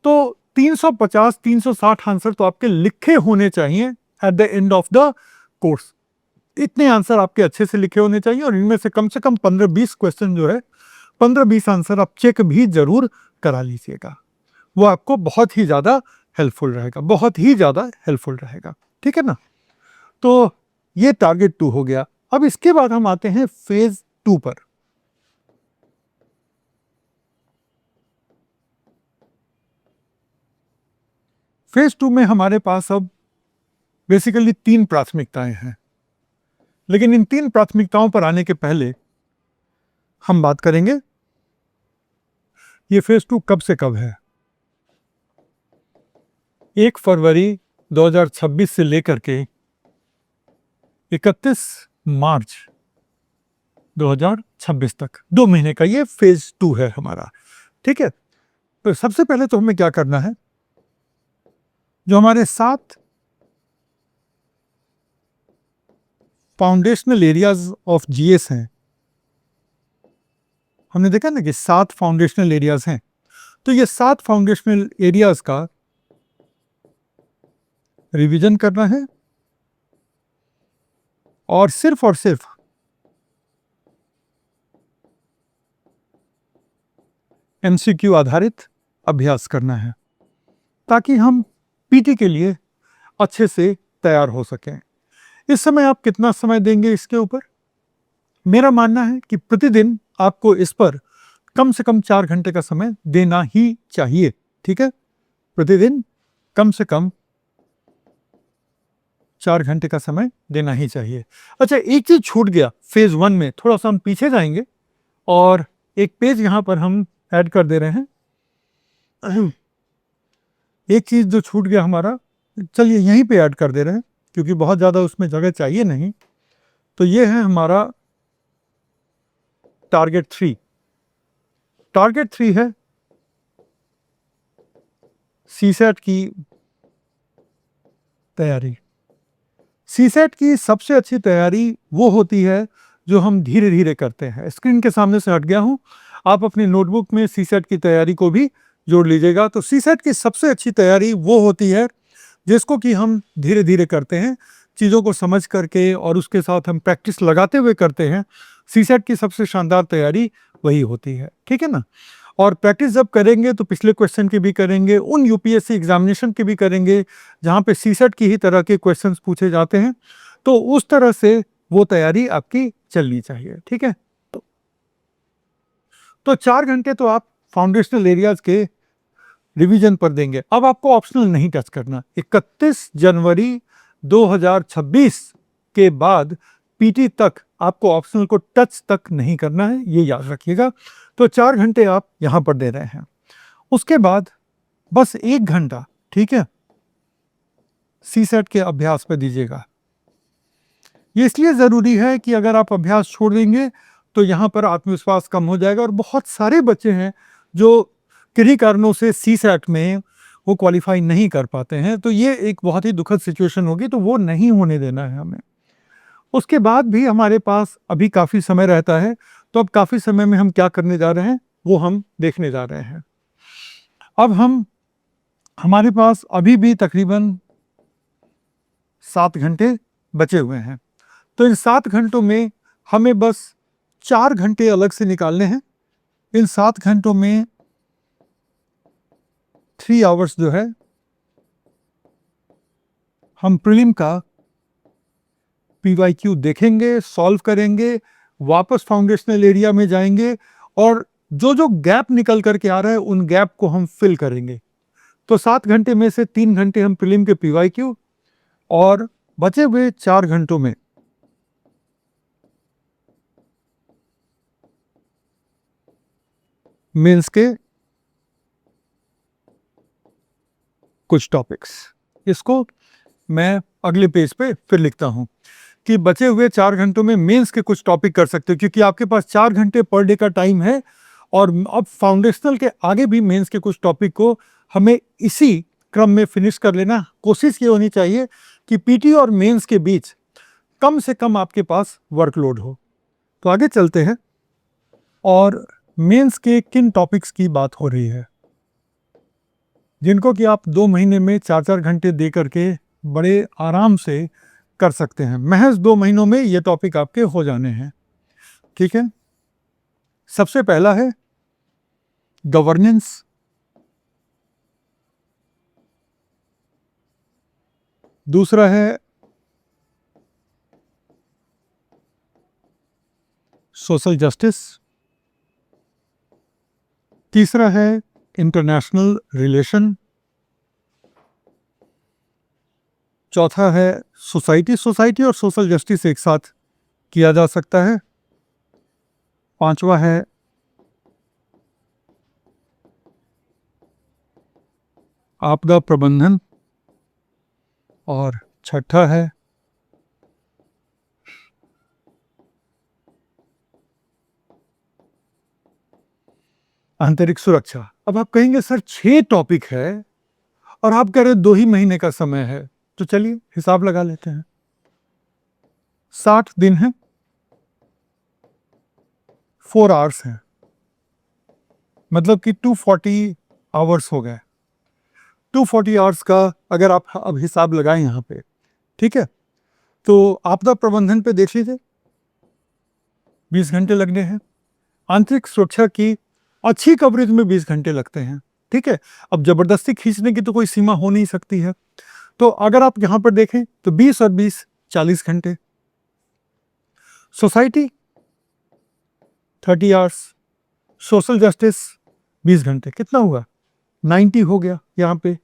तो 350-360 आंसर तो आपके लिखे होने चाहिए at the end of the course. इतने आंसर आपके अच्छे से लिखे होने चाहिए, और इनमें से कम 15-20 क्वेश्चन जो है, 15-20 आंसर आप चेक भी जरूर करा लीजिएगा। वो आपको बहुत ही ज़्यादा हेल्पफुल रहेगा, बहुत ही ज़्यादा हेल्पफुल रहेगा, ठीक है ना? तो ये टारगेट 2 हो गया। अब इसके बाद हम आते हैं फेज 2 पर। फेज 2 में हमारे पास अब बेसिकली 3 प्राथमिकताएं हैं। लेकिन इन 3 प्राथमिकताओं पर आने के पहले हम बात करेंगे ये फेज 2 कब से कब है। 1 फरवरी 2026 से लेकर के 31 मार्च 2026 तक 2 महीने का ये फेज 2 है हमारा, ठीक है? तो सबसे पहले तो हमें क्या करना है, जो हमारे 7 फाउंडेशनल एरियाज ऑफ जीएस हैं, हमने देखा ना कि 7 फाउंडेशनल एरियाज हैं। तो ये 7 फाउंडेशनल एरियाज का रिवीजन करना है, और सिर्फ एमसीक्यू आधारित अभ्यास करना है, ताकि हम पीटी के लिए अच्छे से तैयार हो सकें। इस समय आप कितना समय देंगे इसके ऊपर? मेरा मानना है कि प्रतिदिन आपको इस पर कम से कम 4 घंटे का समय देना ही चाहिए, ठीक है? प्रतिदिन कम से कम 4 घंटे का समय देना ही चाहिए। अच्छा, एक चीज़ छूट गया फेज़ 1 में, थोड़ा सा हम पीछे जाएंगे और एक पेज यहाँ पर हम ऐड कर दे रहे हैं। एक चीज़ जो छूट गया हमारा, चलिए यहीं पे ऐड कर दे रहे हैं, क्योंकि बहुत ज़्यादा उसमें जगह चाहिए नहीं। तो ये है हमारा टारगेट 3। टारगेट 3 है सीसेट की तैयारी। सीसेट की सबसे अच्छी तैयारी वो होती है जो हम धीरे धीरे करते हैं। स्क्रीन के सामने से हट गया हूँ, आप अपनी नोटबुक में सीसेट की तैयारी को भी जोड़ लीजिएगा। तो सीसेट की सबसे अच्छी तैयारी वो होती है जिसको कि हम धीरे धीरे करते हैं, चीज़ों को समझ करके और उसके साथ हम प्रैक्टिस लगाते हुए करते हैं। सीसेट की सबसे शानदार तैयारी वही होती है, ठीक है ना। और प्रैक्टिस जब करेंगे तो पिछले क्वेश्चन की भी करेंगे, उन यूपीएससी एग्जामिनेशन की भी करेंगे जहाँ पे सीसेट की ही तरह के क्वेश्चंस पूछे जाते हैं। तो उस तरह से वो तैयारी आपकी चलनी चाहिए, ठीक है। तो 4 घंटे तो आप फाउंडेशनल एरियाज के रिवीजन पर देंगे। अब आपको ऑप्शनल नहीं टच करना। 31 जनवरी 2026 के बाद पीटी तक आपको ऑप्शनल को टच तक नहीं करना है, ये याद रखिएगा। तो 4 घंटे आप यहां पर दे रहे हैं। उसके बाद बस 1 घंटा, ठीक है, सीसेट के अभ्यास पे दीजिएगा। ये इसलिए ज़रूरी है कि अगर आप अभ्यास छोड़ देंगे तो यहाँ पर आत्मविश्वास कम हो जाएगा। और बहुत सारे बच्चे हैं जो किन्हीं कारणों से सीसेट में वो क्वालिफाई नहीं कर पाते हैं। तो ये एक बहुत ही दुखद सिचुएशन होगी, तो वो नहीं होने देना है हमें। उसके बाद भी हमारे पास अभी काफ़ी समय रहता है, तो अब काफ़ी समय में हम क्या करने जा रहे हैं वो हम देखने जा रहे हैं। अब हमारे पास अभी भी तकरीबन 7 घंटे बचे हुए हैं। तो इन 7 घंटों में हमें बस 4 घंटे अलग से निकालने हैं। इन 7 घंटों में 3 आवर्स जो है हम प्रीलिम का पीवाईक्यू देखेंगे, सॉल्व करेंगे, वापस फाउंडेशनल एरिया में जाएंगे और जो जो गैप निकल करके आ रहा है उन गैप को हम फिल करेंगे। तो 7 घंटे में से 3 घंटे हम प्रीलिम के पीवाईक्यू और बचे हुए 4 घंटों में मेंस के कुछ टॉपिक्स। इसको मैं अगले पेज पे फिर लिखता हूं कि बचे हुए 4 घंटों में मेंस के कुछ टॉपिक कर सकते हो, क्योंकि आपके पास 4 घंटे पर डे का टाइम है। और अब फाउंडेशनल के आगे भी मेंस के कुछ टॉपिक को हमें इसी क्रम में फिनिश कर लेना। कोशिश ये होनी चाहिए कि पीटी और मेंस के बीच कम से कम आपके पास वर्कलोड हो। तो आगे चलते हैं और मेंस के किन टॉपिक्स की बात हो रही है जिनको कि आप 2 महीने में 4-4 घंटे दे करके बड़े आराम से कर सकते हैं। महज 2 महीनों में ये टॉपिक आपके हो जाने हैं, ठीक है। सबसे पहला है गवर्नेंस, दूसरा है सोशल जस्टिस, तीसरा है इंटरनेशनल रिलेशन, चौथा है सोसाइटी। सोसाइटी और सोशल जस्टिस एक साथ किया जा सकता है। पांचवा है आपदा प्रबंधन और छठा है आंतरिक सुरक्षा। अब आप कहेंगे सर 6 टॉपिक है और आप कह रहे 2 ही महीने का समय है, तो चलिए हिसाब लगा लेते हैं। 60 दिन है, 4 आवर्स हैं, मतलब कि 240 आवर्स हो गए। 240 आवर्स का अगर आप अब हिसाब लगाएं यहाँ पे, ठीक है, तो आपदा प्रबंधन पे देख लीजिए 20 घंटे लगने हैं। आंतरिक सुरक्षा की अच्छी कवरेज में 20 घंटे लगते हैं, ठीक है। अब जबरदस्ती खींचने की तो कोई सीमा हो नहीं सकती है। तो अगर आप यहाँ पर देखें तो 20 और 20 40 घंटे। सोसाइटी 30 आवर्स, सोशल जस्टिस 20 घंटे, कितना हुआ 90 हो गया यहाँ पे,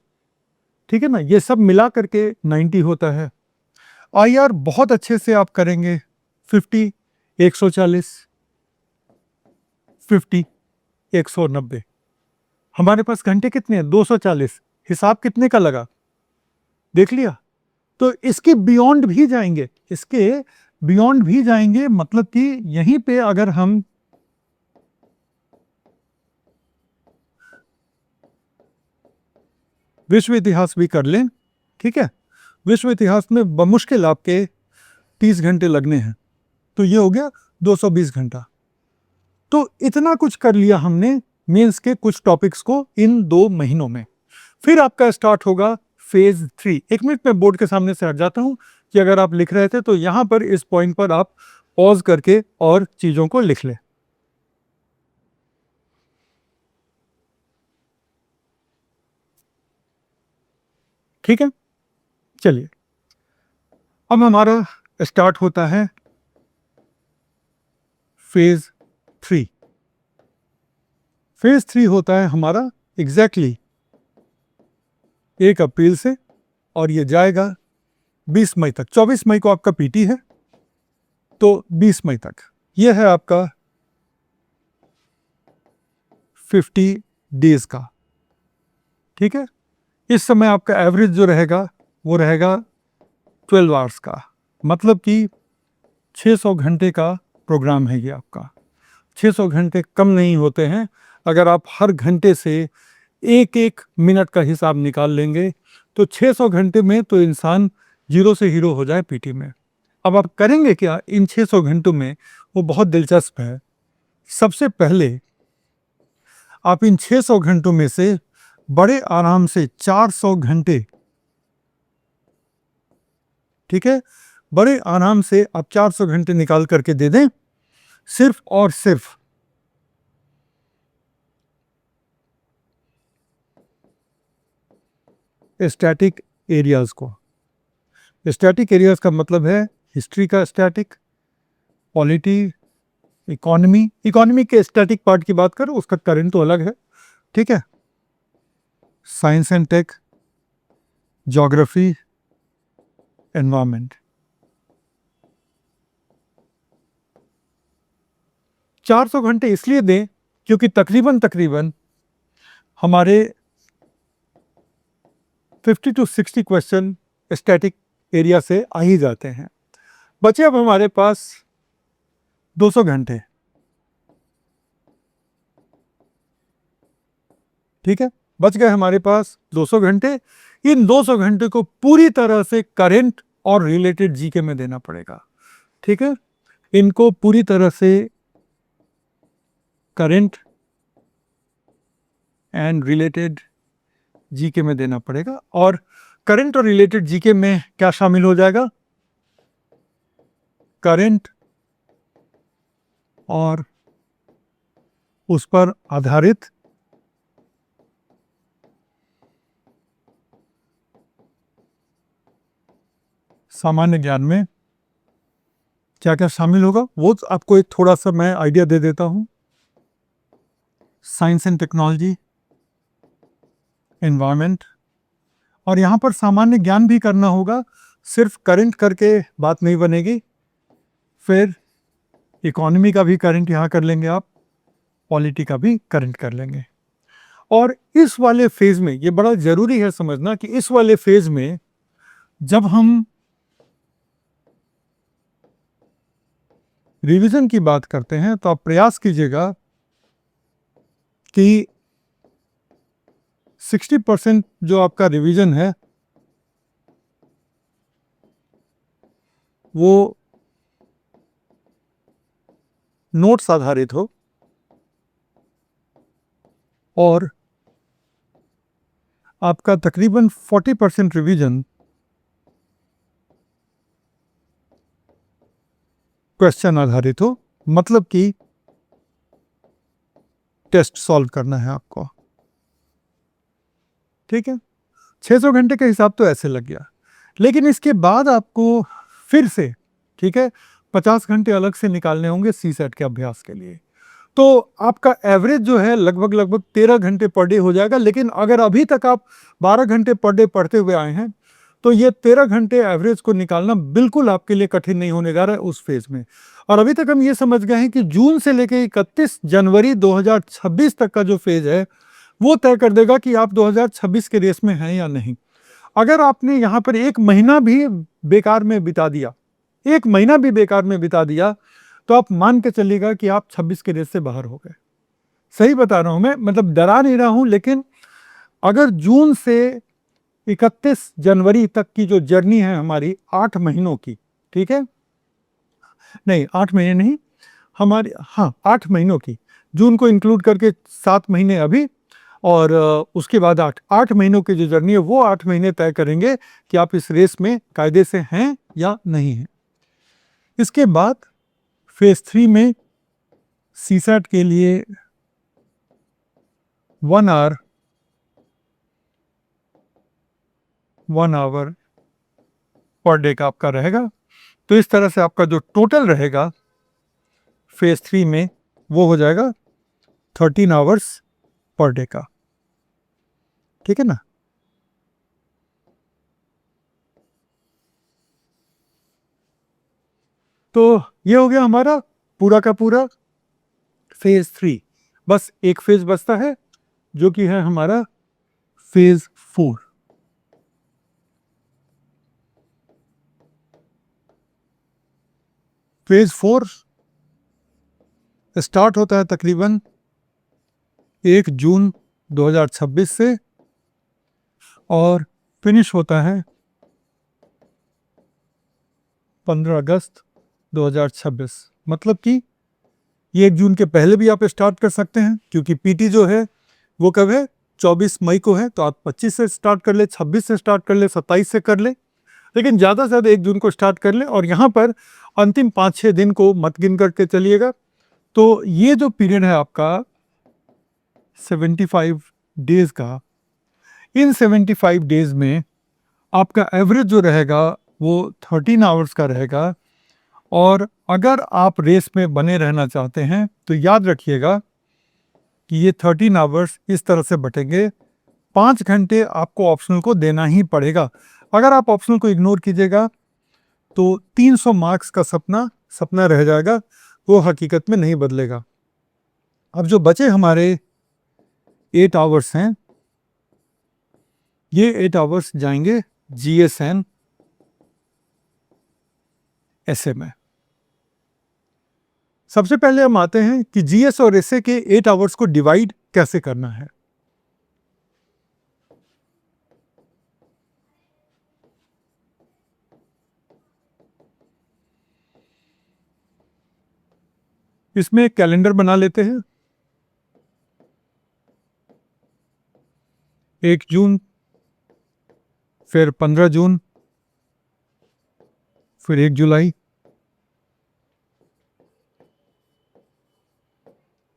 ठीक है ना। ये सब मिला करके 90 होता है। आईआर बहुत अच्छे से आप करेंगे 50, 140, 50, 190। हमारे पास घंटे कितने हैं 240। हिसाब कितने का लगा देख लिया। तो इसके बियॉन्ड भी जाएंगे, इसके बियॉन्ड भी जाएंगे, मतलब कि यहीं पे अगर हम विश्व इतिहास भी कर लें, ठीक है। विश्व इतिहास में बमुश्किल आपके 30 घंटे लगने हैं, तो ये हो गया 220 घंटा। तो इतना कुछ कर लिया हमने मेंस के कुछ टॉपिक्स को इन 2 महीनों में। फिर आपका स्टार्ट होगा फेज 3। एक मिनट में बोर्ड के सामने से हट जाता हूं कि अगर आप लिख रहे थे तो यहां पर इस पॉइंट पर आप पॉज करके और चीजों को लिख लें। ठीक है, चलिए अब हमारा स्टार्ट होता है फेज 3। फेज 3 होता है हमारा एग्जैक्टली 1 अप्रैल से और ये जाएगा 20 मई तक। 24 मई को आपका पीटी है, तो 20 मई तक ये है आपका 50 डेज का। ठीक है, इस समय आपका एवरेज जो रहेगा वो रहेगा 12 आवर्स का, मतलब कि 600 घंटे का प्रोग्राम है ये आपका। 600 घंटे कम नहीं होते हैं। अगर आप हर घंटे से एक एक मिनट का हिसाब निकाल लेंगे तो 600 घंटे में तो इंसान जीरो से हीरो हो जाए पीटी में। अब आप करेंगे क्या इन 600 घंटों में, वो बहुत दिलचस्प है। सबसे पहले आप इन 600 घंटों में से बड़े आराम से 400 घंटे, ठीक है, बड़े आराम से आप 400 घंटे निकाल करके दे दें सिर्फ और सिर्फ स्टैटिक एरियाज को। स्टैटिक एरियाज का मतलब है हिस्ट्री का स्टैटिक, पॉलिटी, इकोनॉमी। इकोनॉमी के स्टैटिक पार्ट की बात करो, उसका करंट तो अलग है, ठीक है। Science and tech, geography, environment. 400 घंटे इसलिए दें क्योंकि तकरीबन हमारे 50 to 60 क्वेश्चन स्टैटिक एरिया से आ ही जाते हैं। बचे अब हमारे पास 200 घंटे, ठीक है, बच गए हमारे पास 200 घंटे। इन 200 घंटे को पूरी तरह से करंट और रिलेटेड जीके में देना पड़ेगा, ठीक है। इनको पूरी तरह से करंट एंड रिलेटेड जीके में देना पड़ेगा। और करंट और रिलेटेड जीके में क्या शामिल हो जाएगा? करंट और उस पर आधारित सामान्य ज्ञान में क्या क्या शामिल होगा वो आपको एक थोड़ा सा मैं आइडिया दे देता हूं। साइंस एंड टेक्नोलॉजी, एनवायरनमेंट, और यहां पर सामान्य ज्ञान भी करना होगा, सिर्फ करंट करके बात नहीं बनेगी। फिर इकोनॉमी का भी करंट यहां कर लेंगे आप, पॉलिटी का भी करंट कर लेंगे। और इस वाले फेज में ये बड़ा जरूरी है समझना कि इस वाले फेज में जब हम रिवीजन की बात करते हैं तो आप प्रयास कीजिएगा कि 60% जो आपका रिवीजन है वो नोट्स आधारित हो और आपका तकरीबन 40% रिवीजन क्वेश्चन आधारित हो, मतलब कि टेस्ट सॉल्व करना है आपको, ठीक है। 600 घंटे का हिसाब तो ऐसे लग गया, लेकिन इसके बाद आपको फिर से, ठीक है, 50 घंटे अलग से निकालने होंगे सी सेट के अभ्यास के लिए। तो आपका एवरेज जो है लगभग 13 घंटे पर डे हो जाएगा। लेकिन अगर अभी तक आप 12 घंटे पर डे पढ़ते हुए आए हैं तो ये 13 घंटे एवरेज को निकालना बिल्कुल आपके लिए कठिन नहीं होने जा रहा है उस फेज में। और अभी तक हम ये समझ गए हैं कि जून से लेकर 31 जनवरी 2026 तक का जो फेज है वो तय कर देगा कि आप 2026 के रेस में हैं या नहीं। अगर आपने यहाँ पर एक महीना भी बेकार में बिता दिया, एक महीना भी बेकार में बिता दिया, तो आप मान के चलिएगा कि आप 26 के रेस से बाहर हो गए। सही बता रहा हूं मैं, मतलब डरा नहीं रहा हूं, लेकिन अगर जून से 31 जनवरी तक की जो जर्नी है हमारी 8 महीनों की, ठीक है, नहीं 8 महीने नहीं, हमारी, हाँ 8 महीनों की, जून को इंक्लूड करके 7 महीने अभी, और उसके बाद 8 महीनों की जो जर्नी है वो 8 महीने तय करेंगे कि आप इस रेस में कायदे से हैं या नहीं हैं। इसके बाद फेज 3 में सीसैट के लिए 1 आवर पर डे का आपका रहेगा। तो इस तरह से आपका जो टोटल रहेगा फेज 3 में वो हो जाएगा 13 आवर्स पर डे का, ठीक है ना। तो ये हो गया हमारा पूरा का पूरा फेज 3। बस एक फेज बचता है जो कि है हमारा फेज 4। फेज 4 स्टार्ट होता है तकरीबन 1 जून 2026 से और फिनिश होता है 15 अगस्त 2026। मतलब कि ये 1 जून के पहले भी आप स्टार्ट कर सकते हैं, क्योंकि पीटी जो है वो कब है, 24 मई को है। तो आप 25 से स्टार्ट कर ले, 26 से स्टार्ट कर ले, 27 से कर ले, लेकिन ज़्यादा से ज़्यादा 1 जून को स्टार्ट कर ले। और यहाँ पर अंतिम 5-6 दिन को मत गिन करके चलिएगा। तो ये जो पीरियड है आपका 75 डेज का, इन 75 डेज में आपका एवरेज जो रहेगा वो 13 आवर्स का रहेगा। और अगर आप रेस में बने रहना चाहते हैं तो याद रखिएगा कि ये 13 आवर्स इस तरह से बटेंगे, 5 घंटे आपको ऑप्शनल को देना ही पड़ेगा। अगर आप ऑप्शनल को इग्नोर कीजिएगा तो 300 मार्क्स का सपना सपना रह जाएगा, वो हकीकत में नहीं बदलेगा। अब जो बचे हमारे 8 आवर्स हैं, ये 8 आवर्स जाएंगे जीएसएन एसए में। सबसे पहले हम आते हैं कि जीएस और एसए के 8 आवर्स को डिवाइड कैसे करना है। इसमें एक कैलेंडर बना लेते हैं। 1 जून, फिर 15 जून, फिर 1 जुलाई,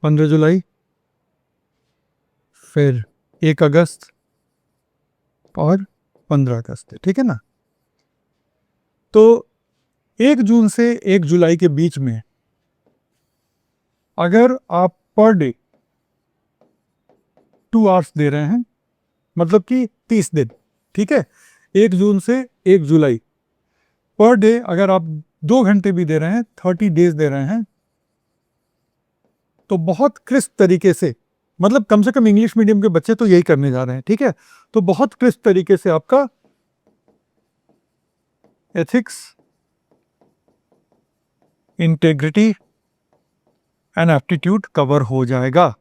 15 जुलाई, फिर 1 अगस्त और 15 अगस्त, ठीक है ना। तो 1 जून से 1 जुलाई के बीच में अगर आप पर डे 2 आवर्स दे रहे हैं, मतलब कि 30 दिन, ठीक है, 1 जून से 1 जुलाई पर डे अगर आप 2 घंटे भी दे रहे हैं, 30 डेज दे रहे हैं, तो बहुत क्रिस्प तरीके से, मतलब कम से कम इंग्लिश मीडियम के बच्चे तो यही करने जा रहे हैं, ठीक है। तो बहुत क्रिस्प तरीके से आपका ethics, integrity and aptitude cover हो जाएगा।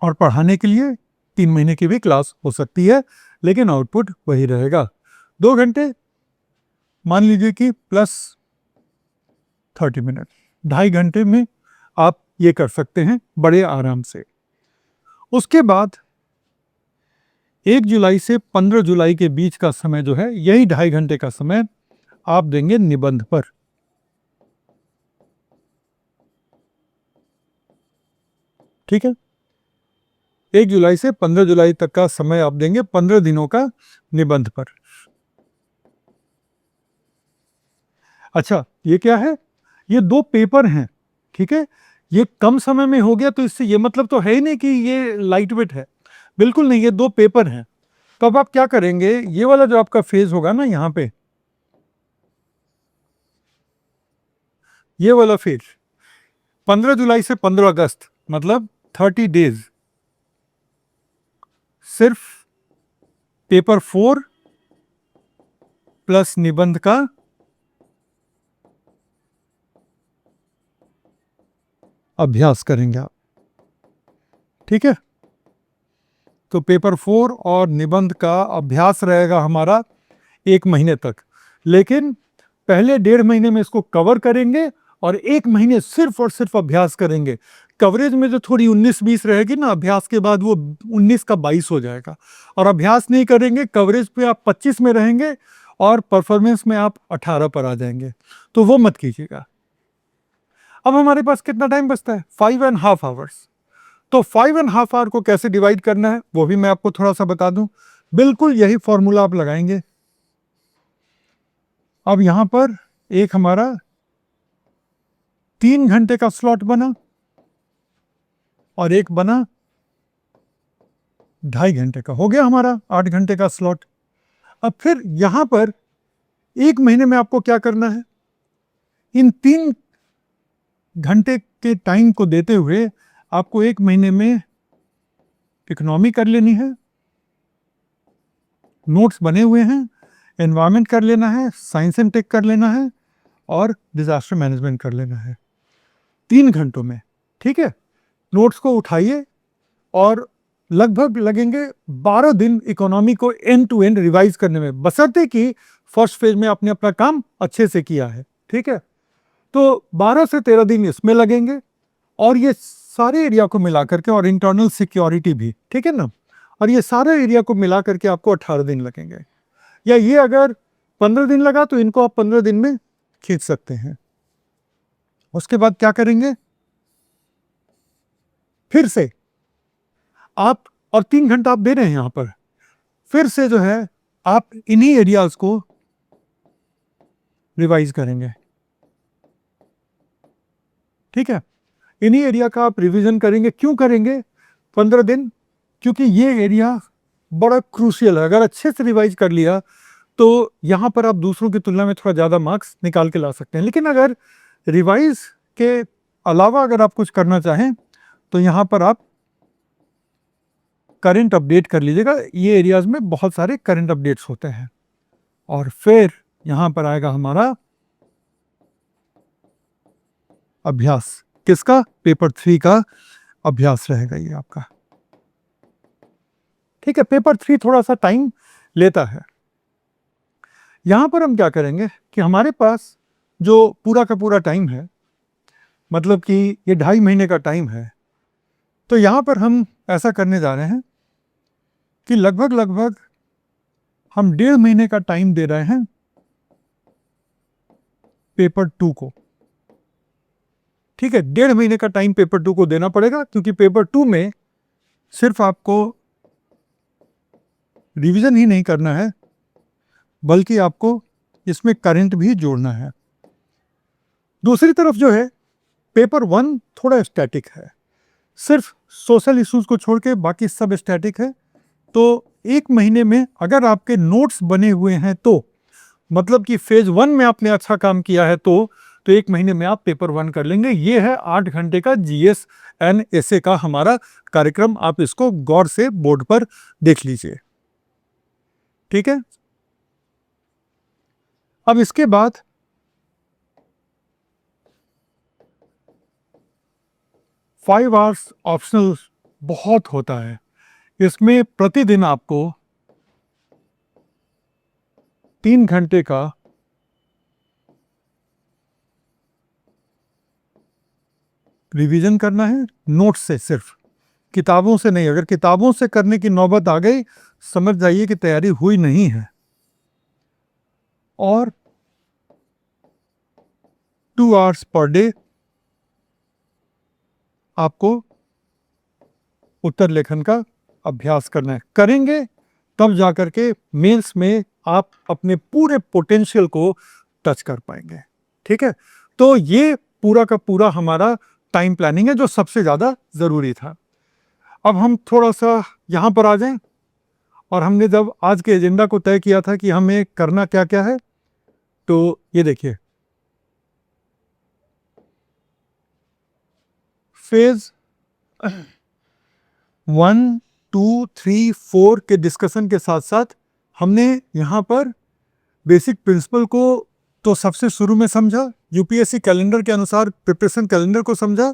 और पढ़ाने के लिए 3 महीने की भी क्लास हो सकती है, लेकिन आउटपुट वही रहेगा। 2 घंटे मान लीजिए कि प्लस 30 मिनट, 2.5 घंटे में आप ये कर सकते हैं बड़े आराम से। उसके बाद 1 जुलाई से 15 जुलाई के बीच का समय जो है, यही 2.5 घंटे का समय आप देंगे निबंध पर। ठीक है, 1 जुलाई से 15 जुलाई तक का समय आप देंगे 15 दिनों का निबंध पर। अच्छा, ये क्या है, ये 2 पेपर हैं, ठीक है। ये कम समय में हो गया तो इससे ये मतलब तो है ही नहीं कि ये लाइट वेट है, बिल्कुल नहीं, ये 2 पेपर हैं। तो अब आप क्या करेंगे, ये वाला जो आपका फेज होगा ना, यहाँ पे ये वाला फेज 15 जुलाई से 15 अगस्त, मतलब 30 डेज, सिर्फ पेपर 4 प्लस निबंध का अभ्यास करेंगे आप, ठीक है। तो पेपर 4 और निबंध का अभ्यास रहेगा हमारा 1 महीने तक, लेकिन पहले 1.5 महीने में इसको कवर करेंगे और 1 महीने सिर्फ और सिर्फ अभ्यास करेंगे। कवरेज में जो थोड़ी 19-20 रहेगी ना, अभ्यास के बाद वो 19 का 22 हो जाएगा। और अभ्यास नहीं करेंगे, कवरेज पे आप 25 में रहेंगे और परफॉर्मेंस में आप 18 पर आ जाएंगे, तो वो मत कीजिएगा। अब हमारे पास कितना टाइम बचता है? 5.5 आवर्स। तो 5.5 आवर को कैसे डिवाइड करना है वो भी मैं आपको थोड़ा सा बता दूं। बिल्कुल यही फॉर्मूला आप लगाएंगे। अब यहां पर एक हमारा 3 घंटे का स्लॉट बना और एक बना 2.5 घंटे का, हो गया हमारा 8 घंटे का स्लॉट। अब फिर यहां पर 1 महीने में आपको क्या करना है? इन 3 घंटे के टाइम को देते हुए आपको 1 महीने में इकोनॉमी कर लेनी है, नोट्स बने हुए हैं, एनवायरनमेंट कर लेना है, साइंस एंड टेक कर लेना है और डिजास्टर मैनेजमेंट कर लेना है 3 घंटों में। ठीक है, नोट्स को उठाइए और लगभग लगेंगे 12 दिन इकोनॉमी को एंड टू एंड रिवाइज करने में, बशर्ते कि फर्स्ट फेज में आपने अपना काम अच्छे से किया है। ठीक है, तो 12 से 13 दिन इसमें लगेंगे और ये सारे एरिया को मिला करके, और इंटरनल सिक्योरिटी भी, ठीक है ना, और ये सारे एरिया को मिला करके आपको 18 दिन लगेंगे। या ये अगर 15 दिन लगा तो इनको आप 15 दिन में खींच सकते हैं। उसके बाद क्या करेंगे? फिर से आप, और 3 घंटा आप दे रहे हैं यहां पर, फिर से जो है आप इन्हीं एरियाज को रिवाइज करेंगे। ठीक है, इन्हीं एरिया का आप रिवीजन करेंगे। क्यों करेंगे 15 दिन? क्योंकि ये एरिया बड़ा क्रूशियल है। अगर अच्छे से रिवाइज कर लिया तो यहां पर आप दूसरों की तुलना में थोड़ा ज़्यादा मार्क्स निकाल के ला सकते हैं। लेकिन अगर रिवाइज के अलावा अगर आप कुछ करना चाहें तो यहां पर आप करंट अपडेट कर लीजिएगा। ये एरियाज में बहुत सारे करंट अपडेट्स होते हैं। और फिर यहां पर आएगा हमारा अभ्यास। किसका? पेपर 3 का अभ्यास रहेगा ये आपका। ठीक है, पेपर 3 थोड़ा सा टाइम लेता है। यहां पर हम क्या करेंगे कि हमारे पास जो पूरा का पूरा टाइम है, मतलब कि ये 2.5 महीने का टाइम है, तो यहां पर हम ऐसा करने जा रहे हैं कि लगभग लगभग हम 1.5 महीने का टाइम दे रहे हैं पेपर 2 को। ठीक है, 1.5 महीने का टाइम पेपर 2 को देना पड़ेगा, क्योंकि पेपर 2 में सिर्फ आपको रिवीजन ही नहीं करना है, बल्कि आपको इसमें करंट भी जोड़ना है। दूसरी तरफ जो है पेपर 1 थोड़ा स्टैटिक है, सिर्फ सोशल इश्यूज को छोड़ के बाकी सब स्टैटिक है। तो 1 महीने में अगर आपके नोट्स बने हुए हैं तो, मतलब कि फेज 1 में आपने अच्छा काम किया है तो 1 महीने में आप पेपर 1 कर लेंगे। ये है 8 घंटे का जीएस एंड एसए का हमारा कार्यक्रम। आप इसको गौर से बोर्ड पर देख लीजिए। ठीक है, अब इसके बाद फाइव आवर्स ऑप्शनल बहुत होता है। इसमें प्रतिदिन आपको 3 घंटे का रिवीजन करना है, नोट्स से, सिर्फ किताबों से नहीं। अगर किताबों से करने की नौबत आ गई, समझ जाइए कि तैयारी हुई नहीं है। और 2 आवर्स पर डे आपको उत्तर लेखन का अभ्यास करना है। करेंगे तब जाकर के मेंस में आप अपने पूरे पोटेंशियल को टच कर पाएंगे। ठीक है, तो ये पूरा का पूरा हमारा टाइम प्लानिंग है, जो सबसे ज़्यादा ज़रूरी था। अब हम थोड़ा सा यहाँ पर आ जाएं, और हमने जब आज के एजेंडा को तय किया था कि हमें करना क्या क्या है, तो ये देखिए, फेज 1, 2, 3, 4 के डिस्कशन के साथ साथ हमने यहाँ पर बेसिक प्रिंसिपल को तो सबसे शुरू में समझा, यूपीएससी कैलेंडर के अनुसार प्रिपरेशन कैलेंडर को समझा,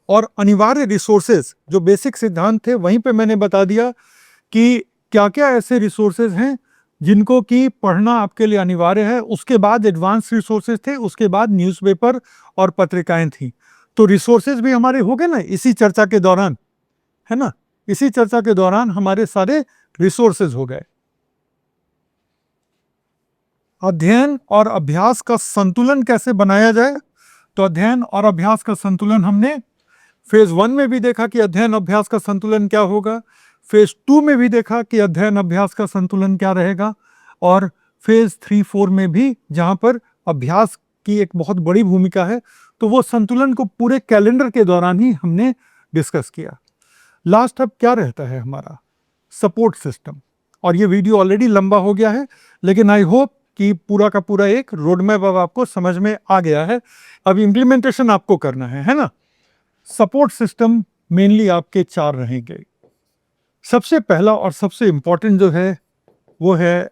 और अनिवार्य रिसोर्सेज जो बेसिक सिद्धांत थे वहीं पे मैंने बता दिया कि क्या क्या ऐसे रिसोर्सेज हैं जिनको कि पढ़ना आपके लिए अनिवार्य है। उसके बाद एडवांस रिसोर्सेज थे, उसके बाद न्यूज़पेपर और पत्रिकाएं थी। तो रिसोर्सेज भी हमारे हो गए ना इसी चर्चा के दौरान, है ना, इसी चर्चा के दौरान हमारे सारे रिसोर्सेज हो गए। अध्ययन और अभ्यास का संतुलन कैसे बनाया जाए? तो अध्ययन और अभ्यास का संतुलन हमने फेज 1 में भी देखा कि अध्ययन अभ्यास का संतुलन क्या होगा, फेज 2 में भी देखा कि अध्ययन अभ्यास का संतुलन क्या रहेगा, और फेज 3-4 में भी जहां पर अभ्यास की एक बहुत बड़ी भूमिका है, तो वो संतुलन को पूरे कैलेंडर के दौरान ही हमने डिस्कस किया। लास्ट अब क्या रहता है हमारा सपोर्ट सिस्टम। और ये वीडियो ऑलरेडी लंबा हो गया है, लेकिन आई होप कि पूरा का पूरा एक रोड मैप अब आपको समझ में आ गया है। अब इम्प्लीमेंटेशन आपको करना है ना। सपोर्ट सिस्टम मेनली आपके 4 रहेंगे। सबसे पहला और सबसे इंपॉर्टेंट जो है वो है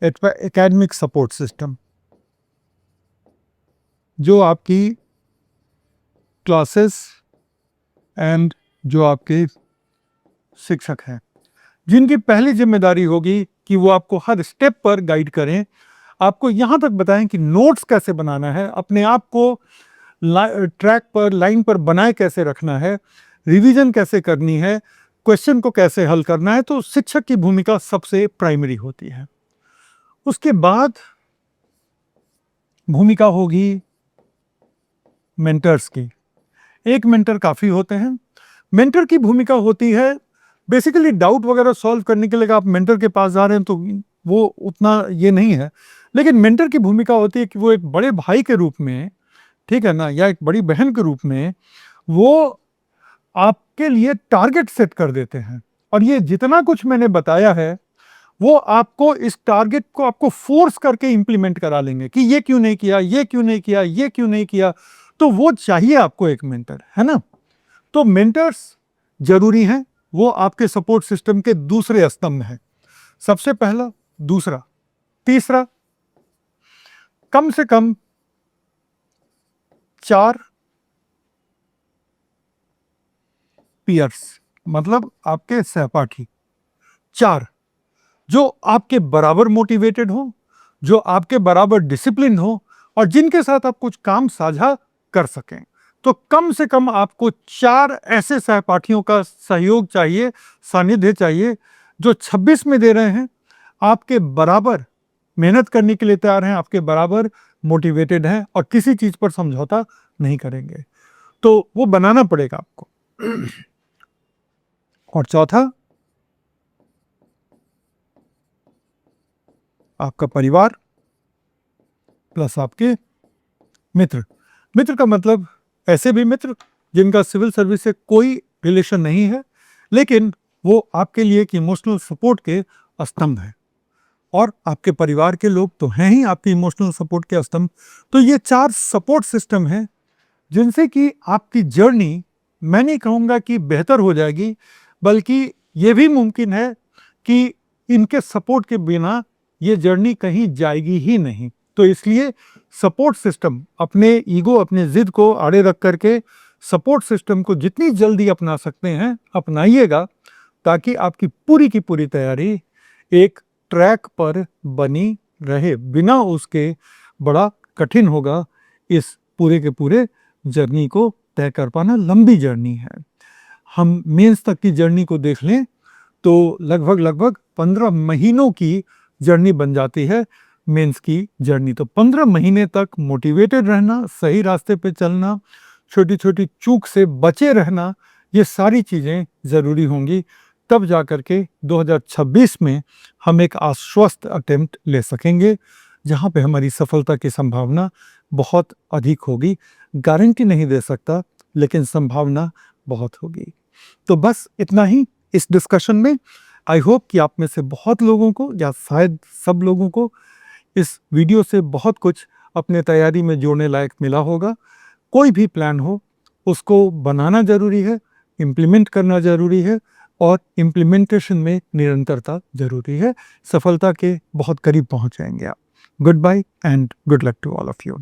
एकेडमिक सपोर्ट सिस्टम, जो आपकी क्लासेस एंड जो आपके शिक्षक हैं, जिनकी पहली जिम्मेदारी होगी कि वो आपको हर स्टेप पर गाइड करें, आपको यहाँ तक बताएं कि नोट्स कैसे बनाना है, अपने आप को ट्रैक पर, लाइन पर बनाए कैसे रखना है, रिवीजन कैसे करनी है, क्वेश्चन को कैसे हल करना है। तो शिक्षक की भूमिका सबसे प्राइमरी होती है। उसके बाद भूमिका होगी मेंटर्स की। एक मेंटर काफ़ी होते हैं। मेंटर की भूमिका होती है बेसिकली डाउट वगैरह सॉल्व करने के लिए। आप मेंटर के पास जा रहे हैं तो वो उतना ये नहीं है, लेकिन मेंटर की भूमिका होती है कि वो एक बड़े भाई के रूप में, ठीक है ना, या एक बड़ी बहन के रूप में वो आपके लिए टारगेट सेट कर देते हैं। और ये जितना कुछ मैंने बताया है वो आपको इस टारगेट को आपको फोर्स करके इंप्लीमेंट करा लेंगे कि ये क्यों नहीं किया, ये क्यों नहीं किया, ये क्यों नहीं किया। तो वो चाहिए आपको एक मेंटर, है ना। तो मेंटर्स जरूरी हैं, वो आपके सपोर्ट सिस्टम के दूसरे स्तंभ हैं। सबसे पहला, दूसरा, तीसरा, कम से कम 4 पीयर्स, मतलब आपके सहपाठी, 4 जो आपके बराबर मोटिवेटेड हो, जो आपके बराबर डिसिप्लिन हो और जिनके साथ आप कुछ काम साझा कर सकें। तो कम से कम आपको 4 ऐसे सहपाठियों का सहयोग चाहिए, सानिध्य चाहिए, जो 26 में दे रहे हैं, आपके बराबर मेहनत करने के लिए तैयार हैं, आपके बराबर मोटिवेटेड हैं और किसी चीज पर समझौता नहीं करेंगे। तो वो बनाना पड़ेगा आपको। और चौथा, आपका परिवार प्लस आपके मित्र। मित्र का मतलब ऐसे भी मित्र जिनका सिविल सर्विस से कोई रिलेशन नहीं है, लेकिन वो आपके लिए एक इमोशनल सपोर्ट के स्तंभ है। और आपके परिवार के लोग तो हैं ही आपके इमोशनल सपोर्ट के स्तंभ। तो ये 4 सपोर्ट सिस्टम हैं जिनसे कि आपकी जर्नी, मैं नहीं कहूँगा कि बेहतर हो जाएगी, बल्कि ये भी मुमकिन है कि इनके सपोर्ट के बिना ये जर्नी कहीं जाएगी ही नहीं। तो इसलिए सपोर्ट सिस्टम, अपने ईगो, अपने जिद को आड़े रख करके सपोर्ट सिस्टम को जितनी जल्दी अपना सकते हैं अपनाइएगा, ताकि आपकी पूरी की पूरी तैयारी एक ट्रैक पर बनी रहे। बिना उसके बड़ा कठिन होगा इस पूरे के पूरे जर्नी को तय कर पाना। लंबी जर्नी है। हम मेंस तक की जर्नी को देख लें तो लगभग 15 महीनों की जर्नी बन जाती है मेंस की जर्नी। तो 15 महीने तक मोटिवेटेड रहना, सही रास्ते पे चलना, छोटी छोटी चूक से बचे रहना, ये सारी चीज़ें ज़रूरी होंगी। तब जा कर के 2026 में हम एक आश्वस्त अटेम्प्ट ले सकेंगे, जहाँ पे हमारी सफलता की संभावना बहुत अधिक होगी। गारंटी नहीं दे सकता, लेकिन संभावना बहुत होगी। तो बस इतना ही इस डिस्कशन में। आई होप कि आप में से बहुत लोगों को, या शायद सब लोगों को, इस वीडियो से बहुत कुछ अपने तैयारी में जोड़ने लायक मिला होगा। कोई भी प्लान हो उसको बनाना ज़रूरी है, इम्प्लीमेंट करना ज़रूरी है, और इम्प्लीमेंटेशन में निरंतरता ज़रूरी है। सफलता के बहुत करीब पहुंच जाएंगे आप। Goodbye and good luck to all of you.